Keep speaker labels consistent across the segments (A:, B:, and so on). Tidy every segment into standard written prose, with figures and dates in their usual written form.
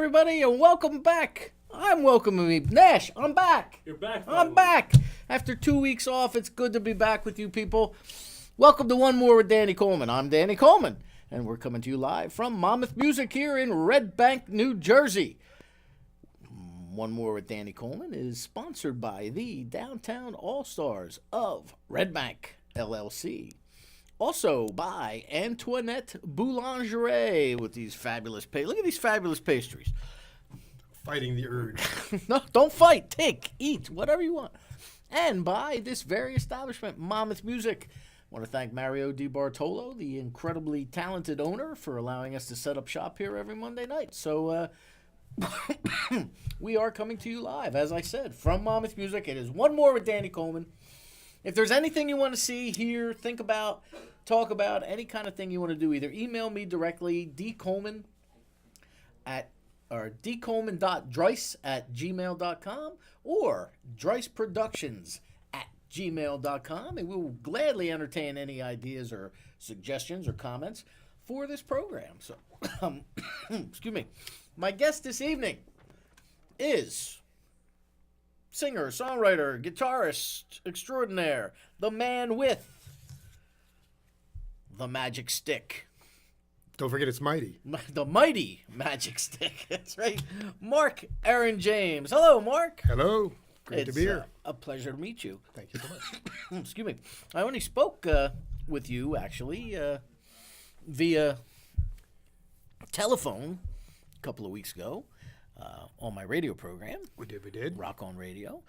A: everybody, and welcome back. I'm welcoming me. Nash, I'm back.
B: You're back.
A: I'm back. After 2 weeks off, it's good to be back with you people. Welcome to One More with Danny Coleman. I'm Danny Coleman, and we're coming to you live from Monmouth Music here in Red Bank, New Jersey. One More with Danny Coleman is sponsored by the Downtown All-Stars of Red Bank, LLC. Also by Antoinette Boulangerie with these fabulous Look at these fabulous pastries.
C: Fighting the urge.
A: No, don't fight. Take, eat, whatever you want. And by this very establishment, Monmouth Music. I want to thank Mario Di Bartolo, the incredibly talented owner, for allowing us to set up shop here every Monday night. So we are coming to you live, as I said, from Monmouth Music. It is One More with Danny Coleman. If there's anything you want to see, hear, think about, talk about, any kind of thing you want to do, either email me directly, dcoleman.dreiss@gmail.com or dreissproductions@gmail.com, and we will gladly entertain any ideas or suggestions or comments for this program. So, excuse me. My guest this evening is singer, songwriter, guitarist extraordinaire, the man with the magic stick.
C: Don't forget it's mighty.
A: The mighty magic stick. That's right. Mark Aaron James. Hello, Mark.
C: Hello. Great to be here.
A: A pleasure to meet you.
C: Thank you so much.
A: Excuse me. I only spoke with you, actually, via telephone a couple of weeks ago. On my radio program.
C: We did.
A: Rock On Radio.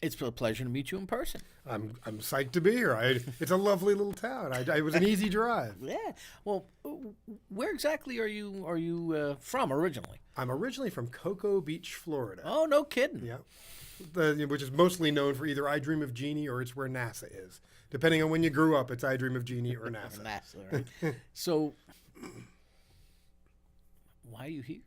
A: It's a pleasure to meet you in person.
C: I'm psyched to be here. It's a lovely little town. It was an easy drive.
A: Yeah. Well, where exactly are you from originally?
C: I'm originally from Cocoa Beach, Florida.
A: Oh, no kidding.
C: Yeah. Which is mostly known for either I Dream of Jeannie or it's where NASA is. Depending on when you grew up, it's I Dream of Jeannie or NASA.
A: NASA, right? So, why are you here?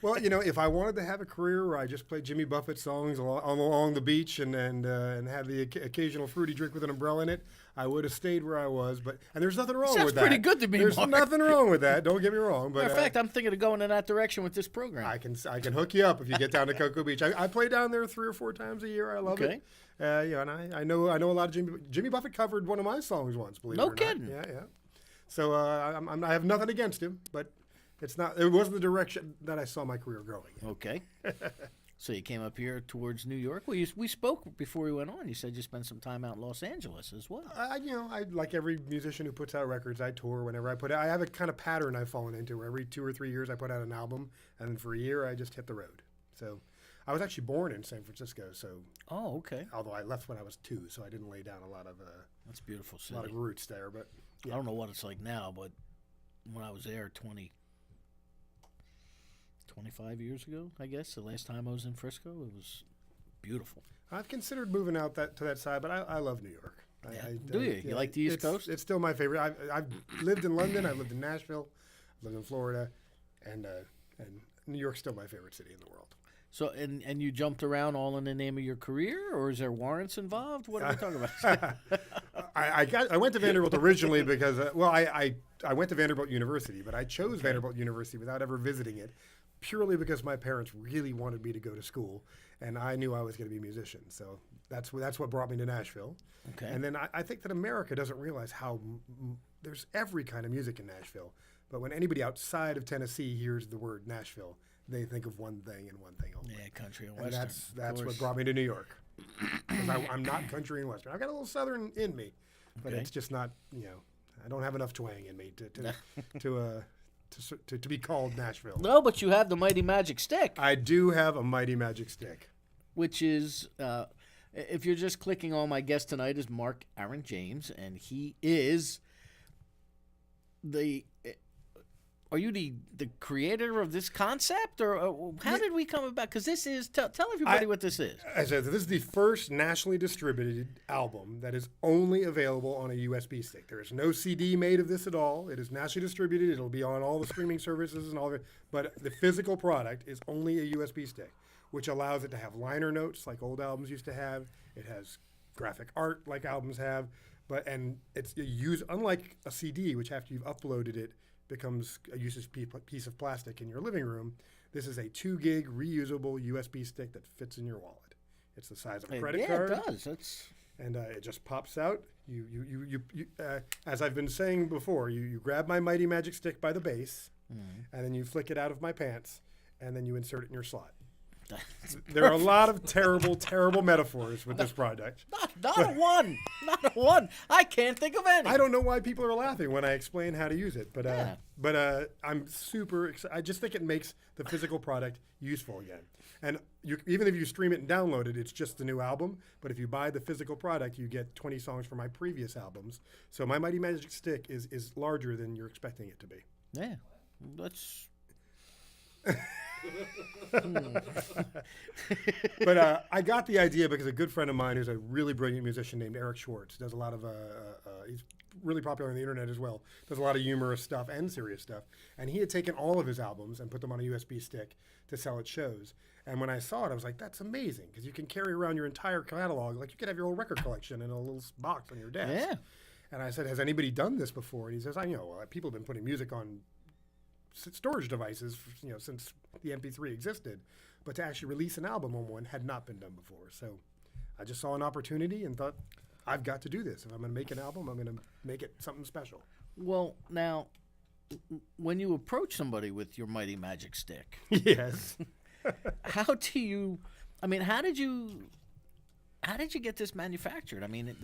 C: Well, if I wanted to have a career where I just played Jimmy Buffett songs along the beach and had the occasional fruity drink with an umbrella in it, I would have stayed where I was. And there's nothing wrong with that.
A: Sounds pretty good to me,
C: There's
A: Mark.
C: nothing wrong with that. Don't get me wrong. But
A: Matter of fact, I'm thinking of going in that direction with this program.
C: I can hook you up if you get down to Cocoa Beach. I play down there 3 or 4 times a year. I love it. And I know a lot of Jimmy Buffett covered one of my songs once. Believe it or not.
A: No kidding.
C: Yeah. So I have nothing against him, but. It wasn't the direction that I saw my career going in.
A: Okay. So you came up here towards New York. Well, we spoke before we went on. You said you spent some time out in Los Angeles as well.
C: I like every musician who puts out records, I tour whenever I put it. I have a kind of pattern I've fallen into where every 2 or 3 years I put out an album, and then for a year I just hit the road. So I was actually born in San Francisco. So
A: okay.
C: Although I left when I was 2, so I didn't lay down a lot of
A: that's a beautiful city.
C: A lot of roots there. But
A: yeah. I don't know what it's like now, but when I was there 25 years ago, I guess, the last time I was in Frisco, it was beautiful.
C: I've considered moving out to that side, but I love New York.
A: Do you? You like the East Coast?
C: It's still my favorite. I've lived in London. I've lived in Nashville. I've lived in Florida, and New York's still my favorite city in the world.
A: So, and you jumped around all in the name of your career, or is there warrants involved? What are we talking about?
C: I went to Vanderbilt originally because I went to Vanderbilt University, but I chose Vanderbilt University without ever visiting it. Purely because my parents really wanted me to go to school, and I knew I was going to be a musician. So that's what brought me to Nashville.
A: Okay.
C: And then I think that America doesn't realize how there's every kind of music in Nashville. But when anybody outside of Tennessee hears the word Nashville, they think of one thing and one thing only.
A: Yeah, country and
C: western.
A: western.
C: That's what brought me to New York. Because I'm not country and western. I've got a little southern in me, but it's just not. I don't have enough twang in me to be called Nashville.
A: No, but you have the mighty magic stick.
C: I do have a mighty magic stick.
A: Which is, if you're just clicking on, my guest tonight is Mark Aaron James, and he is are you the creator of this concept, or how did we come about? Because this is, tell everybody what this is.
C: I said, this is the first nationally distributed album that is only available on a USB stick. There is no CD made of this at all. It is nationally distributed. It'll be on all the streaming services and all of it. But the physical product is only a USB stick, which allows it to have liner notes like old albums used to have. It has graphic art like albums have. Unlike a CD, which after you've uploaded it becomes a useless piece of plastic in your living room, this is a 2 gig reusable USB stick that fits in your wallet. It's the size of a credit card.
A: Yeah, it does. That's...
C: And it just pops out. As I've been saying before, you grab my Mighty Magic Stick by the base, and then you flick it out of my pants, and then you insert it in your slot. There are a lot of terrible metaphors with this product.
A: Not a one. Not a one. I can't think of any.
C: I don't know why people are laughing when I explain how to use it, but I'm super excited. I just think it makes the physical product useful again. And even if you stream it and download it, it's just the new album. But if you buy the physical product, you get 20 songs from my previous albums. So my Mighty Magic Stick is larger than you're expecting it to be.
A: Yeah, that's...
C: But I got the idea because a good friend of mine who's a really brilliant musician named Eric Schwartz does a lot of he's really popular on the internet as well, does a lot of humorous stuff and serious stuff, and he had taken all of his albums and put them on a USB stick to sell at shows. And when I saw it, I was like, that's amazing, because you can carry around your entire catalog. Like, you could have your whole record collection in a little box on your desk.
A: Yeah.
C: And I said, has anybody done this before? And he says, I know. Well, people have been putting music on storage devices, since the MP3 existed, but to actually release an album on one had not been done before. So I just saw an opportunity and thought, I've got to do this. If I'm going to make an album, I'm going to make it something special.
A: Well, now, when you approach somebody with your Mighty Magic Stick,
C: yes,
A: how did you get this manufactured? I mean,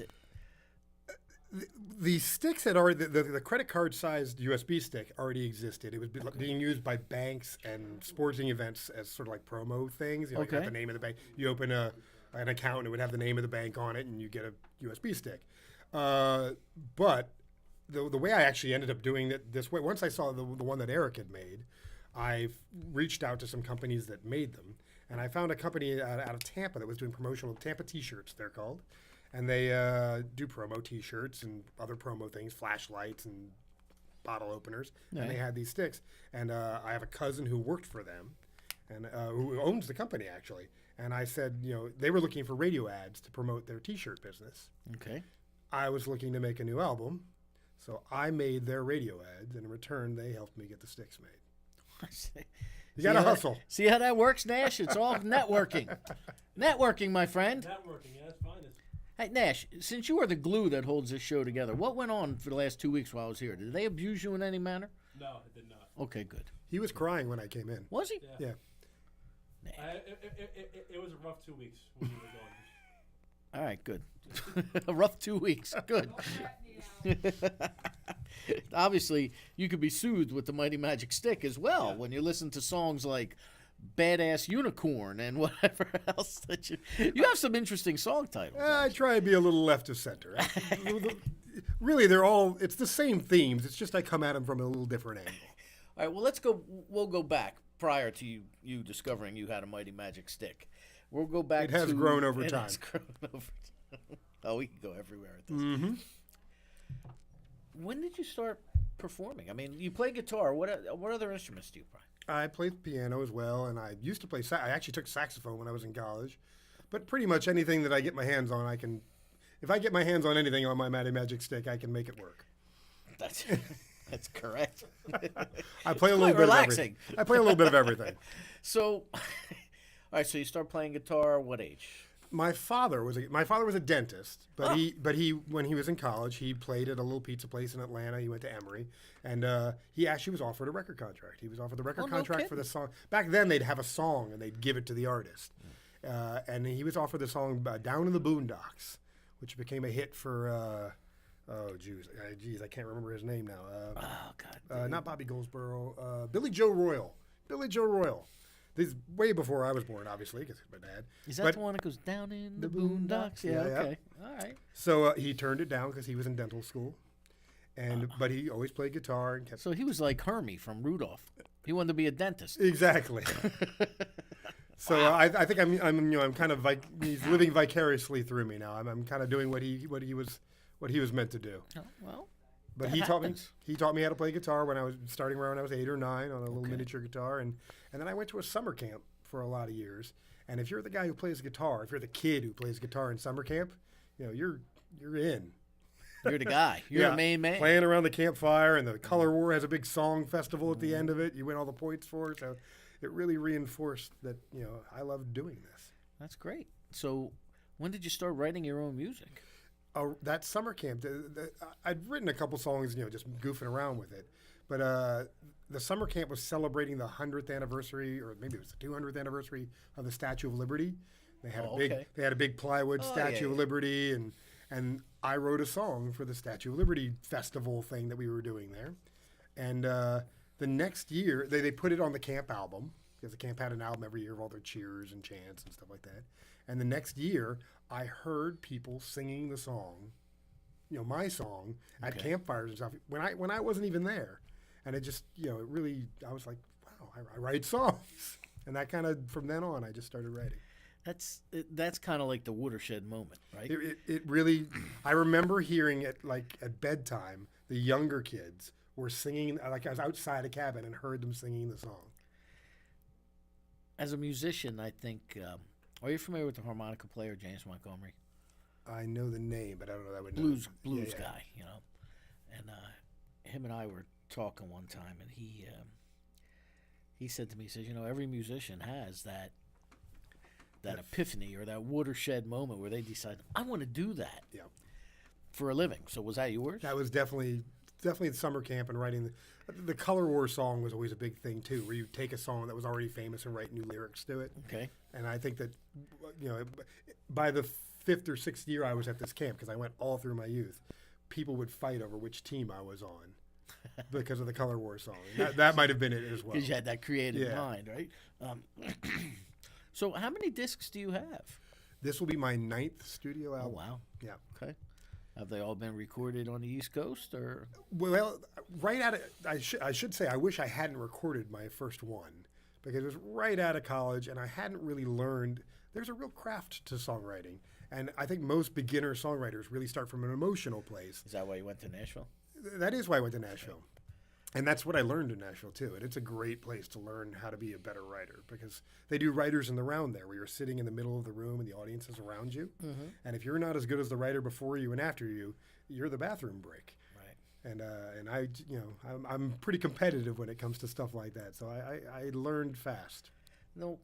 C: the sticks had already, the credit card sized USB stick already existed. It was being used by banks and sporting events as sort of like promo things. You know,
A: okay.
C: You have the name of the bank. You open an account and it would have the name of the bank on it, and you get a USB stick. But the way I actually ended up doing it this way, once I saw the one that Eric had made, I reached out to some companies that made them, and I found a company out of Tampa that was doing promotional Tampa T-shirts, they're called. And they do promo T-shirts and other promo things, flashlights and bottle openers. Yeah. And they had these sticks. And I have a cousin who worked for them, and who owns the company actually. And I said, they were looking for radio ads to promote their T-shirt business.
A: Okay.
C: I was looking to make a new album, so I made their radio ads, and in return, they helped me get the sticks made. You got to hustle.
A: See how that works, Nash? It's all networking. Networking, my friend.
B: Networking, yeah, that's fine.
A: Hey, Nash, since you are the glue that holds this show together, what went on for the last 2 weeks while I was here? Did they abuse you in any manner?
B: No, it did not.
A: Okay, good.
C: He was crying when I came in.
A: Was he?
C: Yeah.
B: It was a rough 2 weeks when you were gone.
A: All right, good. A rough 2 weeks. Good. Obviously, you could be soothed with the Mighty Magic Stick as well when you listen to songs like Badass Unicorn and whatever else that you have some interesting song titles.
C: I try to be a little left of center. Really, it's the same themes. It's just I come at them from a little different angle.
A: All right, well, we'll go back prior to you discovering you had a Mighty Magic Stick. We'll go back
C: It has grown over time.
A: Has grown over time. Oh, we can go everywhere with this.
C: Mm-hmm.
A: When did you start performing? I mean, you play guitar. What other instruments do you play?
C: I play the piano as well, and I used to play. I actually took saxophone when I was in college, but pretty much anything that I get my hands on, I can. If I get my hands on anything on my Mighty Magic Stick, I can make it work.
A: That's correct.
C: I play a little bit of everything. I play a little bit of everything.
A: So, all right. So you start playing guitar. What age?
C: My father was a dentist, but he when he was in college, he played at a little pizza place in Atlanta. He went to Emory, and he actually was offered a record contract. He was offered the record contract for the song. Back then, they'd have a song and they'd give it to the artist, and he was offered the song "Down in the Boondocks," which became a hit for. I can't remember his name now.
A: Oh God!
C: Not Bobby Goldsboro. Billy Joe Royal. This is way before I was born, obviously, because my dad.
A: Is that the one that goes down in the boondocks? Yeah, okay.
C: Yeah.
A: All right.
C: So he turned it down because he was in dental school, but he always played guitar and kept.
A: So he was like Hermie from Rudolph. He wanted to be a dentist.
C: Exactly. So wow. I think I'm kind of he's living vicariously through me now. I'm kind of doing what he was meant to do.
A: Oh, well.
C: But he taught me how to play guitar when I was starting around when I was 8 or 9 on a little miniature guitar, and then I went to a summer camp for a lot of years. And if you're the guy who plays guitar, if you're the kid who plays guitar in summer camp, you're in.
A: You're the guy. You're the main man.
C: Playing around the campfire, and the Color War has a big song festival at the end of it. You win all the points for it. So it really reinforced that, I love doing this.
A: That's great. So when did you start writing your own music?
C: That summer camp, I'd written a couple songs, just goofing around with it. But the summer camp was celebrating the 100th anniversary, or maybe it was the 200th anniversary of the Statue of Liberty. They had a big plywood Statue of Liberty, and I wrote a song for the Statue of Liberty festival thing that we were doing there. And the next year, they put it on the camp album, because the camp had an album every year of all their cheers and chants and stuff like that. And the next year, I heard people singing the song, my song, at campfires and stuff when I wasn't even there. And it just, it really, I was like, wow, I write songs. And that kind of, from then on, I just started writing.
A: That's kind of like the watershed moment, right?
C: It really, I remember hearing it like at bedtime, the younger kids were singing, like I was outside a cabin and heard them singing the song.
A: As a musician, I think, are you familiar with the harmonica player, James Montgomery?
C: I know the name, but I don't know that would
A: blues guy, And him and I were talking one time, and he said to me, he says, every musician has that epiphany or that watershed moment where they decide, I want to do that for a living. So was that yours?
C: That was definitely the summer camp, and writing the Color War song was always a big thing too, where you take a song that was already famous and write new lyrics to it.
A: Okay.
C: And I think that, by the 5th or 6th year I was at this camp, because I went all through my youth, people would fight over which team I was on because of the Color War song. That might have been it as well.
A: Because you had that creative mind, right? So how many discs do you have?
C: This will be my 9th studio album.
A: Oh, wow.
C: Yeah.
A: Okay. Have they all been recorded on the East Coast, or?
C: Well, right out of, I should say, I wish I hadn't recorded my first one, because it was right out of college, and I hadn't really learned. There's a real craft to songwriting, and I think most beginner songwriters really start from an emotional place.
A: Is that why you went to Nashville?
C: That is why I went to Nashville. And that's what I learned in Nashville, too. And it's a great place to learn how to be a better writer, because they do writers in the round there, where you're sitting in the middle of the room and the audience is around you. Mm-hmm. And if you're not as good as the writer before you and after you, you're the bathroom break. Right. And I'm pretty competitive when it comes to stuff like that. So I learned fast.
A: No,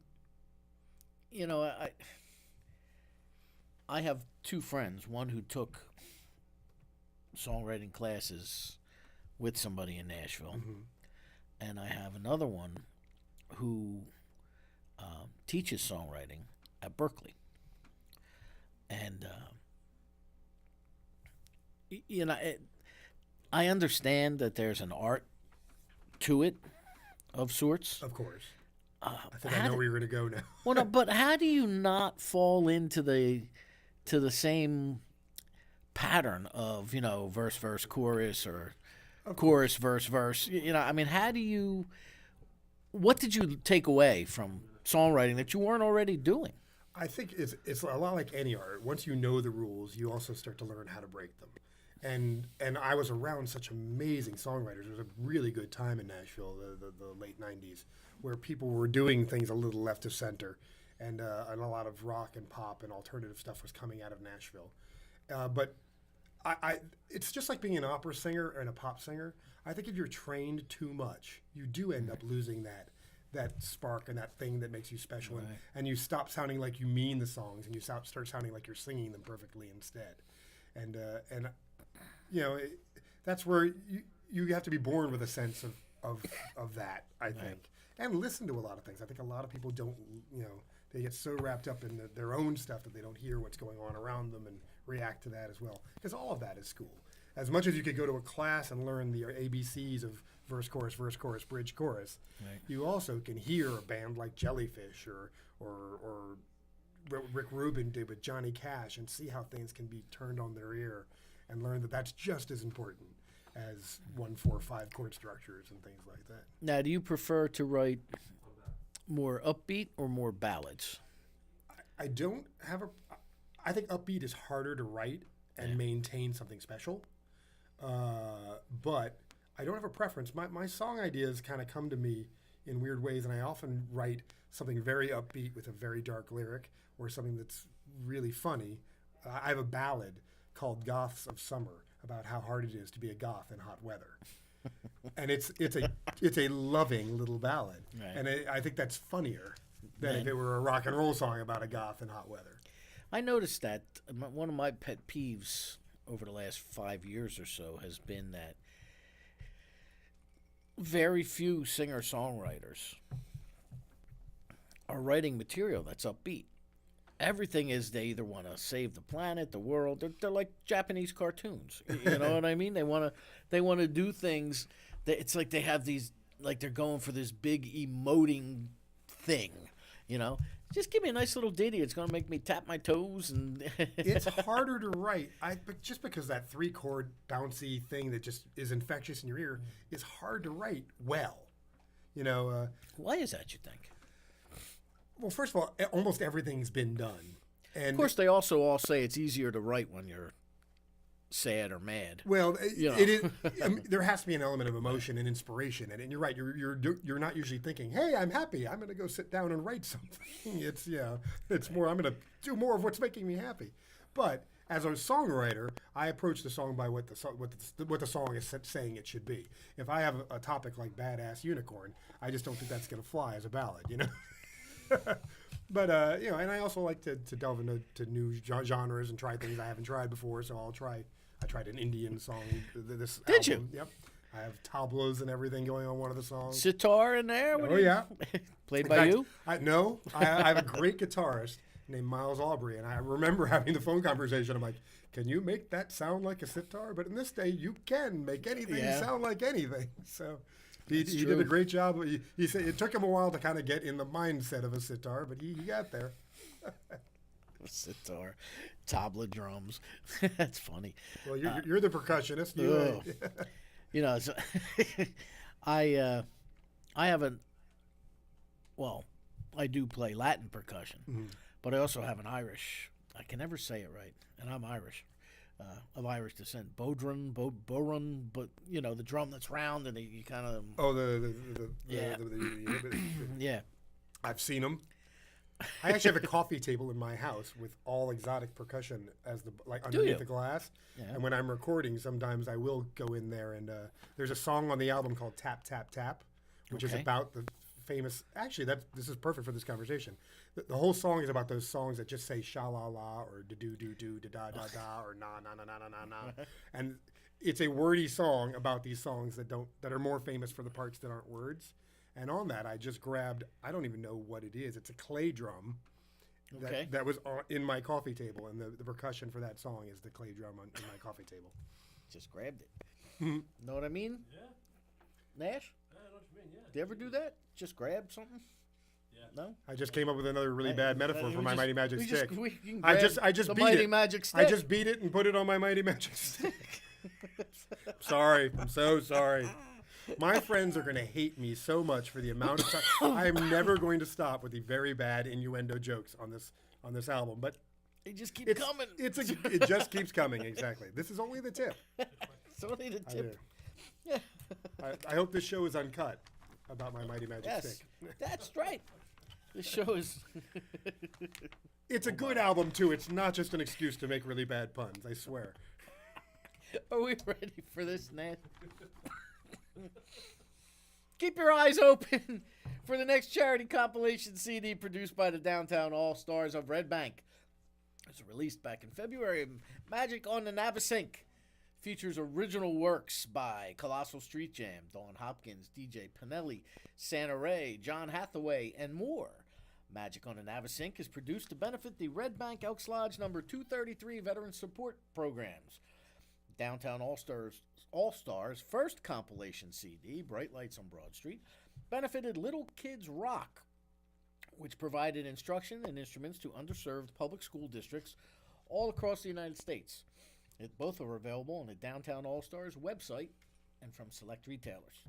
A: I have two friends, one who took songwriting classes with somebody in Nashville, and I have another one who teaches songwriting at Berkeley. And I understand that there's an art to it, of sorts.
C: Of course. I think I know where you're going to go now.
A: Well, no, but how do you not fall into the same pattern of verse chorus, or chorus, verse. How do you? What did you take away from songwriting that you weren't already doing?
C: I think it's a lot like any art. Once you know the rules, you also start to learn how to break them. And I was around such amazing songwriters. It was a really good time in Nashville, the late '90s, where people were doing things a little left of center, and a lot of rock and pop and alternative stuff was coming out of Nashville. But it's just like being an opera singer and a pop singer. I think if you're trained too much, you do end up losing that spark and that thing that makes you special, right. and you stop sounding like you mean the songs, and you start sounding like you're singing them perfectly instead. And that's where you have to be born with a sense of that, I think, right. and listen to a lot of things. I think a lot of people don't, they get so wrapped up in their own stuff that they don't hear what's going on around them and react to that as well, because all of that is school. As much as you could go to a class and learn the ABCs of verse, chorus, bridge, chorus, right. you also can hear a band like Jellyfish or Rick Rubin did with Johnny Cash, and see how things can be turned on their ear, and learn that that's just as important as 1, 4, 5 chord structures and things like that.
A: Now, do you prefer to write more upbeat or more ballads?
C: I don't have I think upbeat is harder to write and maintain something special. But I don't have a preference. My song ideas kind of come to me in weird ways, and I often write something very upbeat with a very dark lyric, or something that's really funny. I have a ballad called Goths of Summer about how hard it is to be a goth in hot weather. And it's a loving little ballad.
A: Right.
C: And I think that's funnier than if it were a rock and roll song about a goth in hot weather.
A: I noticed that one of my pet peeves over the last 5 years or so has been that very few singer-songwriters are writing material that's upbeat. Everything is they either want to save the planet, the world. They're like Japanese cartoons. You know what I mean? They want to do things that it's like they have these, like they're going for this big emoting thing. You know, just give me a nice little ditty. It's gonna make me tap my toes and.
C: It's harder to write. But just because that 3-chord bouncy thing that just is infectious in your ear is hard to write well. You know.
A: Why is that, you think?
C: Well, first of all, almost everything's been done. And
A: Of course, they also all say it's easier to write when you're sad or mad.
C: well,
A: You know.
C: it is. I mean, there has to be an element of emotion and inspiration, and you're right. You're not usually thinking, "Hey, I'm happy. I'm going to go sit down and write something." It's more. I'm going to do more of what's making me happy. But as a songwriter, I approach the song by what the song is saying it should be. If I have a topic like "Badass Unicorn," I just don't think that's going to fly as a ballad. You know. But and I also like to delve into new genres and try things I haven't tried before. So I tried an Indian song. This
A: Did
C: album. Yep. I have tablas and everything going on one of the songs.
A: Sitar in there?
C: Oh yeah.
A: Played
C: In
A: by
C: fact,
A: you?
C: I have a great guitarist named Miles Aubrey, and I remember having the phone conversation. I'm like, "Can you make that sound like a sitar?" But in this day, you can make anything sound like anything. So. He did a great job. He said it took him a while to kind of get in the mindset of a sitar, but he got there.
A: Sitar, tabla drums. That's funny.
C: Well, you're the percussionist.
A: You know, so I haven't. Well, I do play Latin percussion, but I also have an Irish. I can never say it right, and I'm Irish. Of Irish descent, bodhrán, but you know the drum that's round and you kind of.
C: Oh,
A: yeah.
C: I've seen them. I actually have a coffee table in my house with all exotic percussion as underneath the glass.
A: Yeah.
C: And when I'm recording, sometimes I will go in there and there's a song on the album called "Tap Tap Tap," which is about the famous. Actually, this is perfect for this conversation. The whole song is about those songs that just say sha la la or da do do do da da da da or na na na na na na na, and it's a wordy song about these songs that are more famous for the parts that aren't words. And on that, I just grabbed. I don't even know what it is. It's a clay drum. That was in my coffee table, and the percussion for that song is the clay drum in my coffee table.
A: Just grabbed it. Know what I mean?
B: Yeah.
A: Nash?
B: I know what you mean, yeah.
A: Do you ever do that? Just grab something?
B: Yeah.
A: No?
C: I just came up with another really bad metaphor for my Mighty Magic Stick.
A: We can
C: I
A: grab
C: just
A: the
C: beat
A: Mighty
C: it.
A: Magic Stick.
C: I just beat it and put it on my Mighty Magic Stick. Sorry. I'm so sorry. My friends are going to hate me so much for the amount of time. I am never going to stop with the very bad innuendo jokes on this album, but
A: They just keep coming.
C: it just keeps coming. Exactly. This is only the tip.
A: It's only the tip.
C: Yeah. I hope this show is uncut about my Mighty Magic
A: Yes,
C: Stick.
A: that's right. This show is.
C: It's a good album too. It's not just an excuse to make really bad puns. I swear.
A: Are we ready for this, Nat? Keep your eyes open for the next charity compilation CD produced by the Downtown All-Stars of Red Bank. It was released back in February. Magic on the Navasink features original works by Colossal Street Jam, Dawn Hopkins, DJ Pinelli, Santa Ray, John Hathaway, and more. Magic on the Navasink is produced to benefit the Red Bank Elks Lodge number 233 Veteran Support Programs. Downtown All-Stars first compilation CD, Bright Lights on Broad Street, benefited Little Kids Rock, which provided instruction and instruments to underserved public school districts all across the United States. Both are available on the Downtown All-Stars website and from select retailers.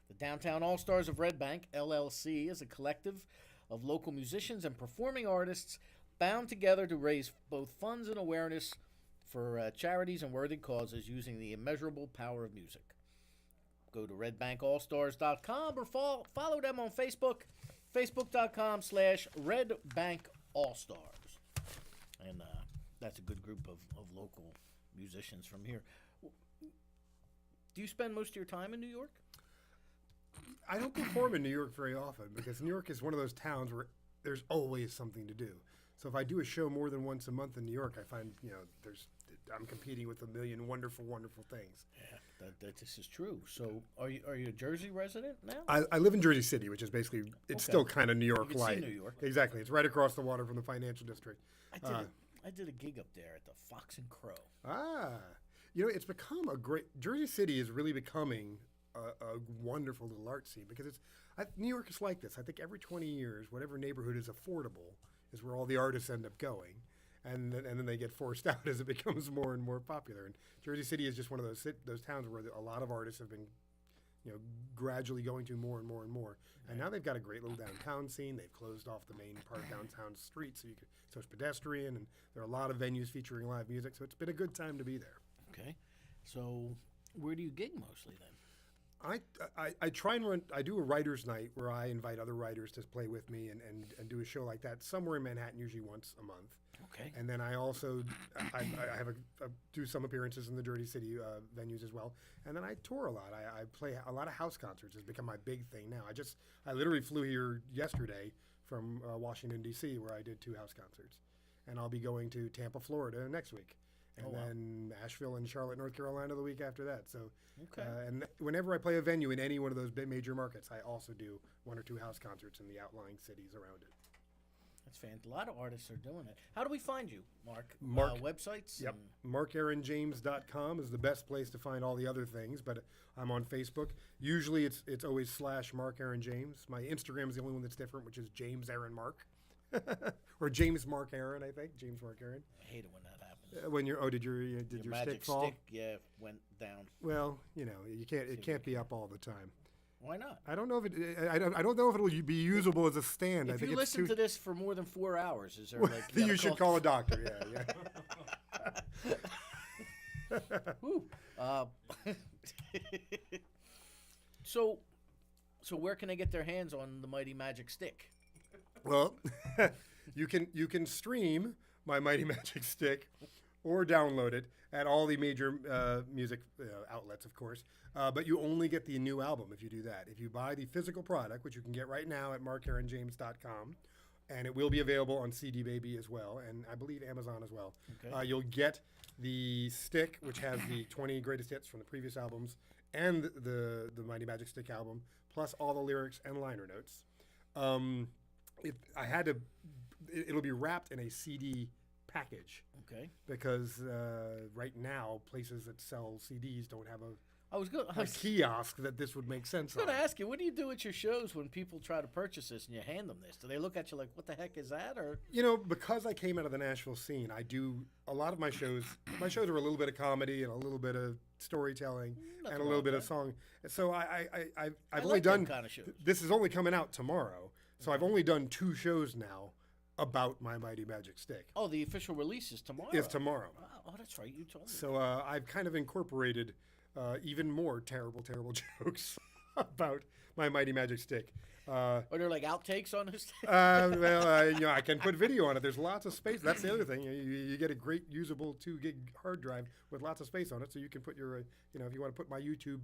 A: The Downtown All-Stars of Red Bank, LLC, is a collective of local musicians and performing artists bound together to raise both funds and awareness for charities and worthy causes using the immeasurable power of music. Go to redbankallstars.com or follow them on Facebook, facebook.com/redbankallstars. And that's a good group of local musicians from here. Do you spend most of your time in New York?
C: I don't perform in New York very often because New York is one of those towns where there's always something to do. So if I do a show more than once a month in New York, I find I'm competing with a million wonderful, wonderful things.
A: Yeah, this is true. So are you a Jersey resident now?
C: I live in Jersey City, which is basically it's still kind of New York
A: You can see
C: light.
A: New York.
C: Exactly, it's right across the water from the financial district.
A: I did a gig up there at the Fox and Crow.
C: It's become Jersey City is really becoming a wonderful little art scene because New York is like this. I think every 20 years, whatever neighborhood is affordable is where all the artists end up going. And then they get forced out as it becomes more and more popular. And Jersey City is just one of those towns where a lot of artists have been, gradually going to more and more and more. And now they've got a great little downtown scene. They've closed off the main part of downtown street, so it's pedestrian, and there are a lot of venues featuring live music. So it's been a good time to be there.
A: Okay, so where do you gig mostly then?
C: I try and run. I do a writers' night where I invite other writers to play with me and do a show like that somewhere in Manhattan, usually once a month.
A: Okay.
C: And then I also I do some appearances in the Jersey City venues as well. And then I tour a lot. I play a lot of house concerts. Has become my big thing now. I literally flew here yesterday from Washington D.C. where I did 2 house concerts, and I'll be going to Tampa, Florida next week. And then Asheville and Charlotte, North Carolina the week after that. So, and whenever I play a venue in any one of those major markets, I also do 1 or 2 house concerts in the outlying cities around it.
A: That's fantastic. A lot of artists are doing it. How do we find you, Mark? Websites?
C: Yep. MarkAaronJames.com is the best place to find all the other things, but I'm on Facebook. Usually it's always /MarkAaronJames. My Instagram is the only one that's different, which is James Aaron Mark. Or James Mark Aaron, I think. James Mark Aaron.
A: I hate it when that happens.
C: When did your
A: magic
C: stick fall?
A: Went down.
C: Well, you can't. It can't be up all the time.
A: Why not?
C: I don't know if I don't know if it'll be usable as a stand.
A: If
C: I think
A: you listen to this for more than 4 hours, is there
C: you should call a doctor. Yeah.
A: Woo. So where can they get their hands on the Mighty Magic Stick?
C: Well, you can stream my Mighty Magic Stick or download it at all the major music outlets, of course. But you only get the new album if you do that. If you buy the physical product, which you can get right now at markaaronjames.com, and it will be available on CD Baby as well, and I believe Amazon as well. Okay. You'll get the stick, which has the 20 greatest hits from the previous albums, and the Mighty Magic Stick album, plus all the lyrics and liner notes. It'll be wrapped in a CD package. Okay. Because right now, places that sell CDs don't have a kiosk that this would make sense.
A: I was going to ask you, what do you do at your shows when people try to purchase this and you hand them this? Do they look at you like, what the heck is that? Or
C: because I came out of the Nashville scene, I do a lot of my shows. My shows are a little bit of comedy and a little bit of storytelling and a little bit of song. So I've only done
A: kind of shows.
C: This is only coming out tomorrow, so I've only done 2 shows now about my Mighty Magic Stick.
A: Oh, the official release is tomorrow.
C: It's tomorrow.
A: Wow. Oh, that's right. You told me.
C: So I've kind of incorporated even more terrible jokes about my Mighty Magic Stick.
A: Are there like outtakes on this?
C: I can put video on it. There's lots of space. That's the other thing. You get a great usable 2 gig hard drive with lots of space on it, so you can put your, if you want to put my YouTube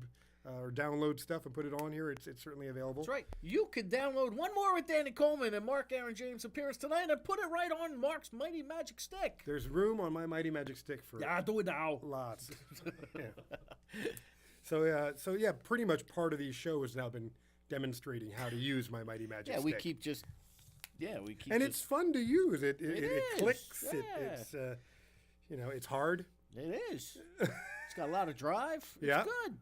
C: or download stuff and put it on here, it's certainly available.
A: That's right. You could download One More with Danny Coleman and Mark Aaron James appearance tonight and put it right on Mark's Mighty Magic Stick.
C: There's room on my Mighty Magic Stick for
A: do it now.
C: Lots. Yeah. So pretty much part of these show has now been demonstrating how to use my Mighty Magic Stick.
A: We keep just.
C: And it's fun to use. It clicks.
A: Yeah.
C: It's hard.
A: It is. It's got a lot of drive. It's good.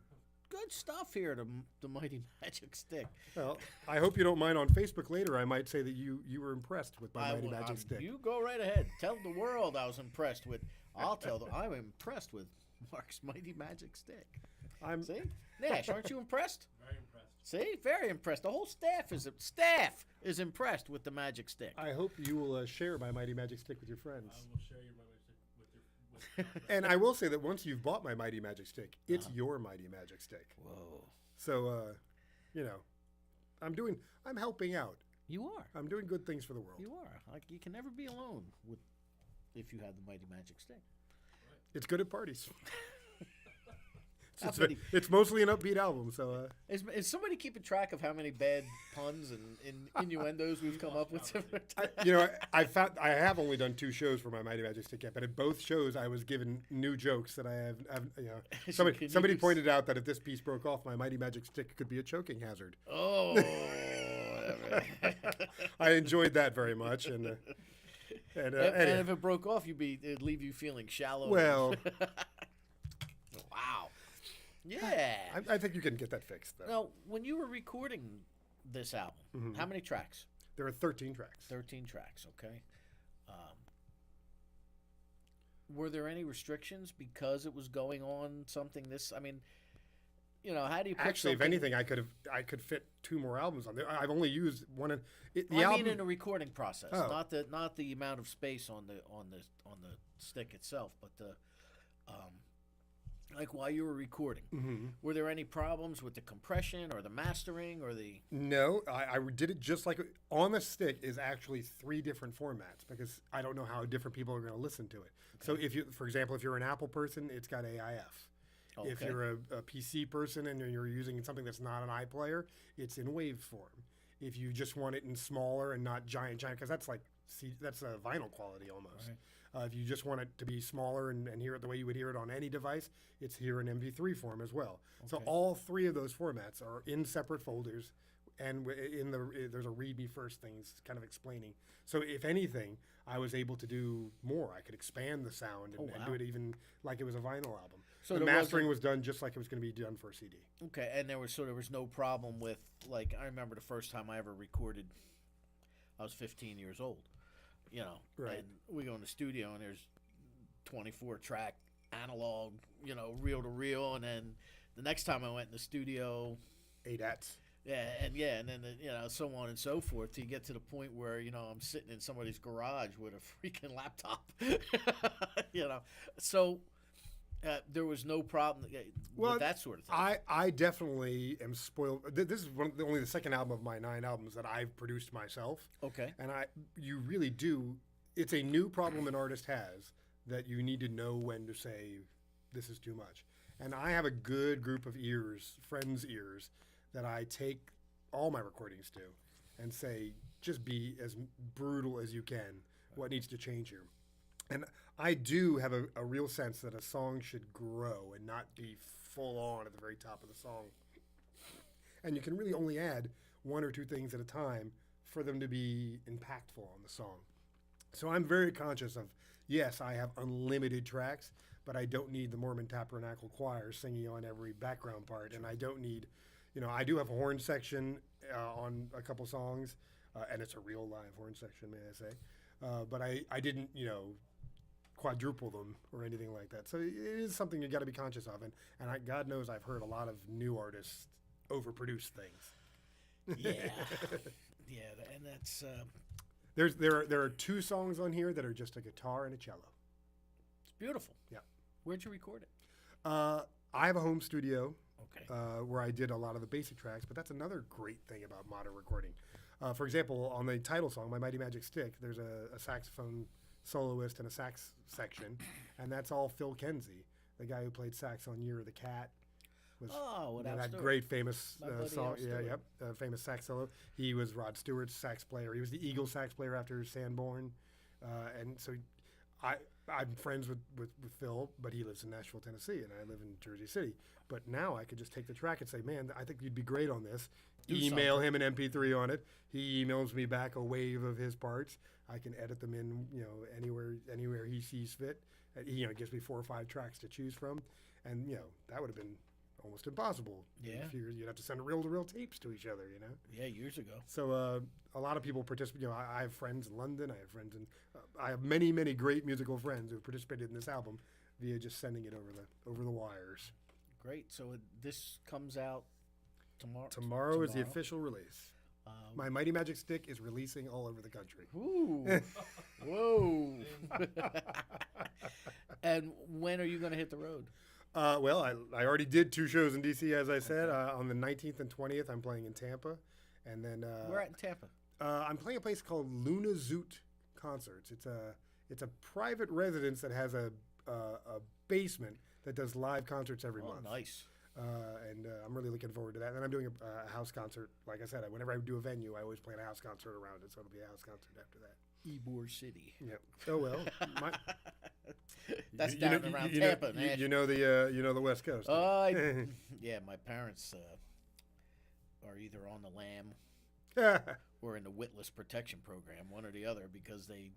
A: Good stuff here, the Mighty Magic Stick.
C: Well, I hope you don't mind on Facebook later. I might say that you were impressed with my Mighty Magic Stick.
A: You go right ahead. Tell the world I was impressed with. I'll tell them I'm impressed with Mark's Mighty Magic Stick. See? Nash, aren't you impressed?
B: Very impressed.
A: See? Very impressed. The whole staff is impressed with the Magic Stick.
C: I hope you will share my Mighty Magic Stick with your friends.
B: I will share your Mighty Magic Stick with your
C: And I will say that once you've bought my Mighty Magic Stick, it's your Mighty Magic Stick.
A: Whoa.
C: So, I'm helping out.
A: You are.
C: I'm doing good things for the world.
A: You are. Like, you can never be alone if you have the Mighty Magic Stick.
C: It's good at parties. It's mostly an upbeat album, so
A: Is somebody keeping track of how many bad puns and innuendos we've come up with?
C: I have only done 2 shows for my Mighty Magic Stick yet, but at both shows I was given new jokes that I have somebody pointed out that if this piece broke off, my Mighty Magic Stick could be a choking hazard.
A: Oh,
C: I enjoyed that very much, and
A: if it broke off, it'd leave you feeling shallow.
C: Well,
A: wow. Yeah.
C: I think you can get that fixed, though.
A: Now, when you were recording this album, how many tracks?
C: There are 13 tracks.
A: 13 tracks, okay. Were there any restrictions because it was going on something this? I mean, how do you pick
C: Actually, if
A: something?
C: anything, I could fit 2 more albums on there. I've only used one. I
A: mean, in the recording process, not the amount of space on the stick itself, but the like while you were recording, were there any problems with the compression or the mastering or the?
C: No, I did it just like on the stick is actually 3 different formats because I don't know how different people are going to listen to it. Okay. So if you, for example, if you're an Apple person, it's got AIF. Okay. If you're a PC person and you're using something that's not an iPlayer, it's in waveform. If you just want it in smaller and not giant, because that's like that's a vinyl quality almost. Right. If you just want it to be smaller and hear it the way you would hear it on any device, it's here in MP3 form as well. Okay. So all 3 of those formats are in separate folders, and there's a read me first thing kind of explaining. So if anything, I was able to do more. I could expand the sound and do it even like it was a vinyl album. So the mastering was done just like it was going to be done for a CD.
A: Okay, and there was no problem with, like, I remember the first time I ever recorded, I was 15 years old.
C: Right.
A: And we go in the studio and there's 24 track analog, reel to reel, and then the next time I went in the studio,
C: ADATs.
A: And then so on and so forth till you get to the point where I'm sitting in somebody's garage with a freaking laptop, So there was no problem with that sort of thing.
C: I definitely am spoiled. This is only the second album of my 9 albums that I've produced myself.
A: Okay.
C: And you really do. It's a new problem an artist has that you need to know when to say this is too much. And I have a good group of ears, friends' ears, that I take all my recordings to and say, just be as brutal as you can. What needs to change here? And I do have a real sense that a song should grow and not be full on at the very top of the song. And you can really only add 1 or 2 things at a time for them to be impactful on the song. So I'm very conscious of, yes, I have unlimited tracks, but I don't need the Mormon Tabernacle Choir singing on every background part. And I don't need, I do have a horn section on a couple songs, and it's a real live horn section, may I say. But I didn't, quadruple them or anything like that. So it is something you got to be conscious of. And God knows I've heard a lot of new artists overproduce things.
A: Yeah. Yeah, and that's...
C: There are 2 songs on here that are just a guitar and a cello.
A: It's beautiful.
C: Yeah.
A: Where'd you record it?
C: I have a home studio.
A: Okay.
C: Where I did a lot of the basic tracks, but that's another great thing about modern recording. For example, on the title song, My Mighty Magic Stick, there's a saxophone soloist and a sax section, and that's all Phil Kenzie, the guy who played sax on Year of the Cat. That great famous song, famous sax solo. He was Rod Stewart's sax player. He was the Eagles sax player after Sanborn, and so I'm friends with Phil, but he lives in Nashville, Tennessee, and I live in Jersey City. But now I could just take the track and say, man, I think you'd be great on this. Email him an MP3 on it. He emails me back a wave of his parts. I can edit them in, anywhere he sees fit. He, gives me 4 or 5 tracks to choose from, and that would have been almost impossible.
A: Yeah.
C: You'd have to send reel-to-reel tapes to each other,
A: Yeah, years ago.
C: So a lot of people participate. I have friends in London. I have friends I have many, many great musical friends who participated in this album via just sending it over the wires.
A: Great. So this comes out tomorrow?
C: Tomorrow is the official release. My Mighty Magic Stick is releasing all over the country.
A: Ooh. Whoa. And when are you going to hit the road?
C: Well, I already did 2 shows in D.C., as I said. On the 19th and 20th, I'm playing in Tampa. And then
A: where at in Tampa?
C: I'm playing a place called Luna Zoot Concerts. It's a private residence that has a basement that does live concerts every
A: Oh,
C: month.
A: nice.
C: And I'm really looking forward to that. And I'm doing a house concert. Like I said, whenever I do a venue, I always plan a house concert around it. So it'll be a house concert after that.
A: Ybor City.
C: Yep. Oh well.
A: That's down around Tampa, Nashville.
C: You know the West Coast.
A: Yeah, my parents are either on the lam or in the witless protection program, one or the other, because they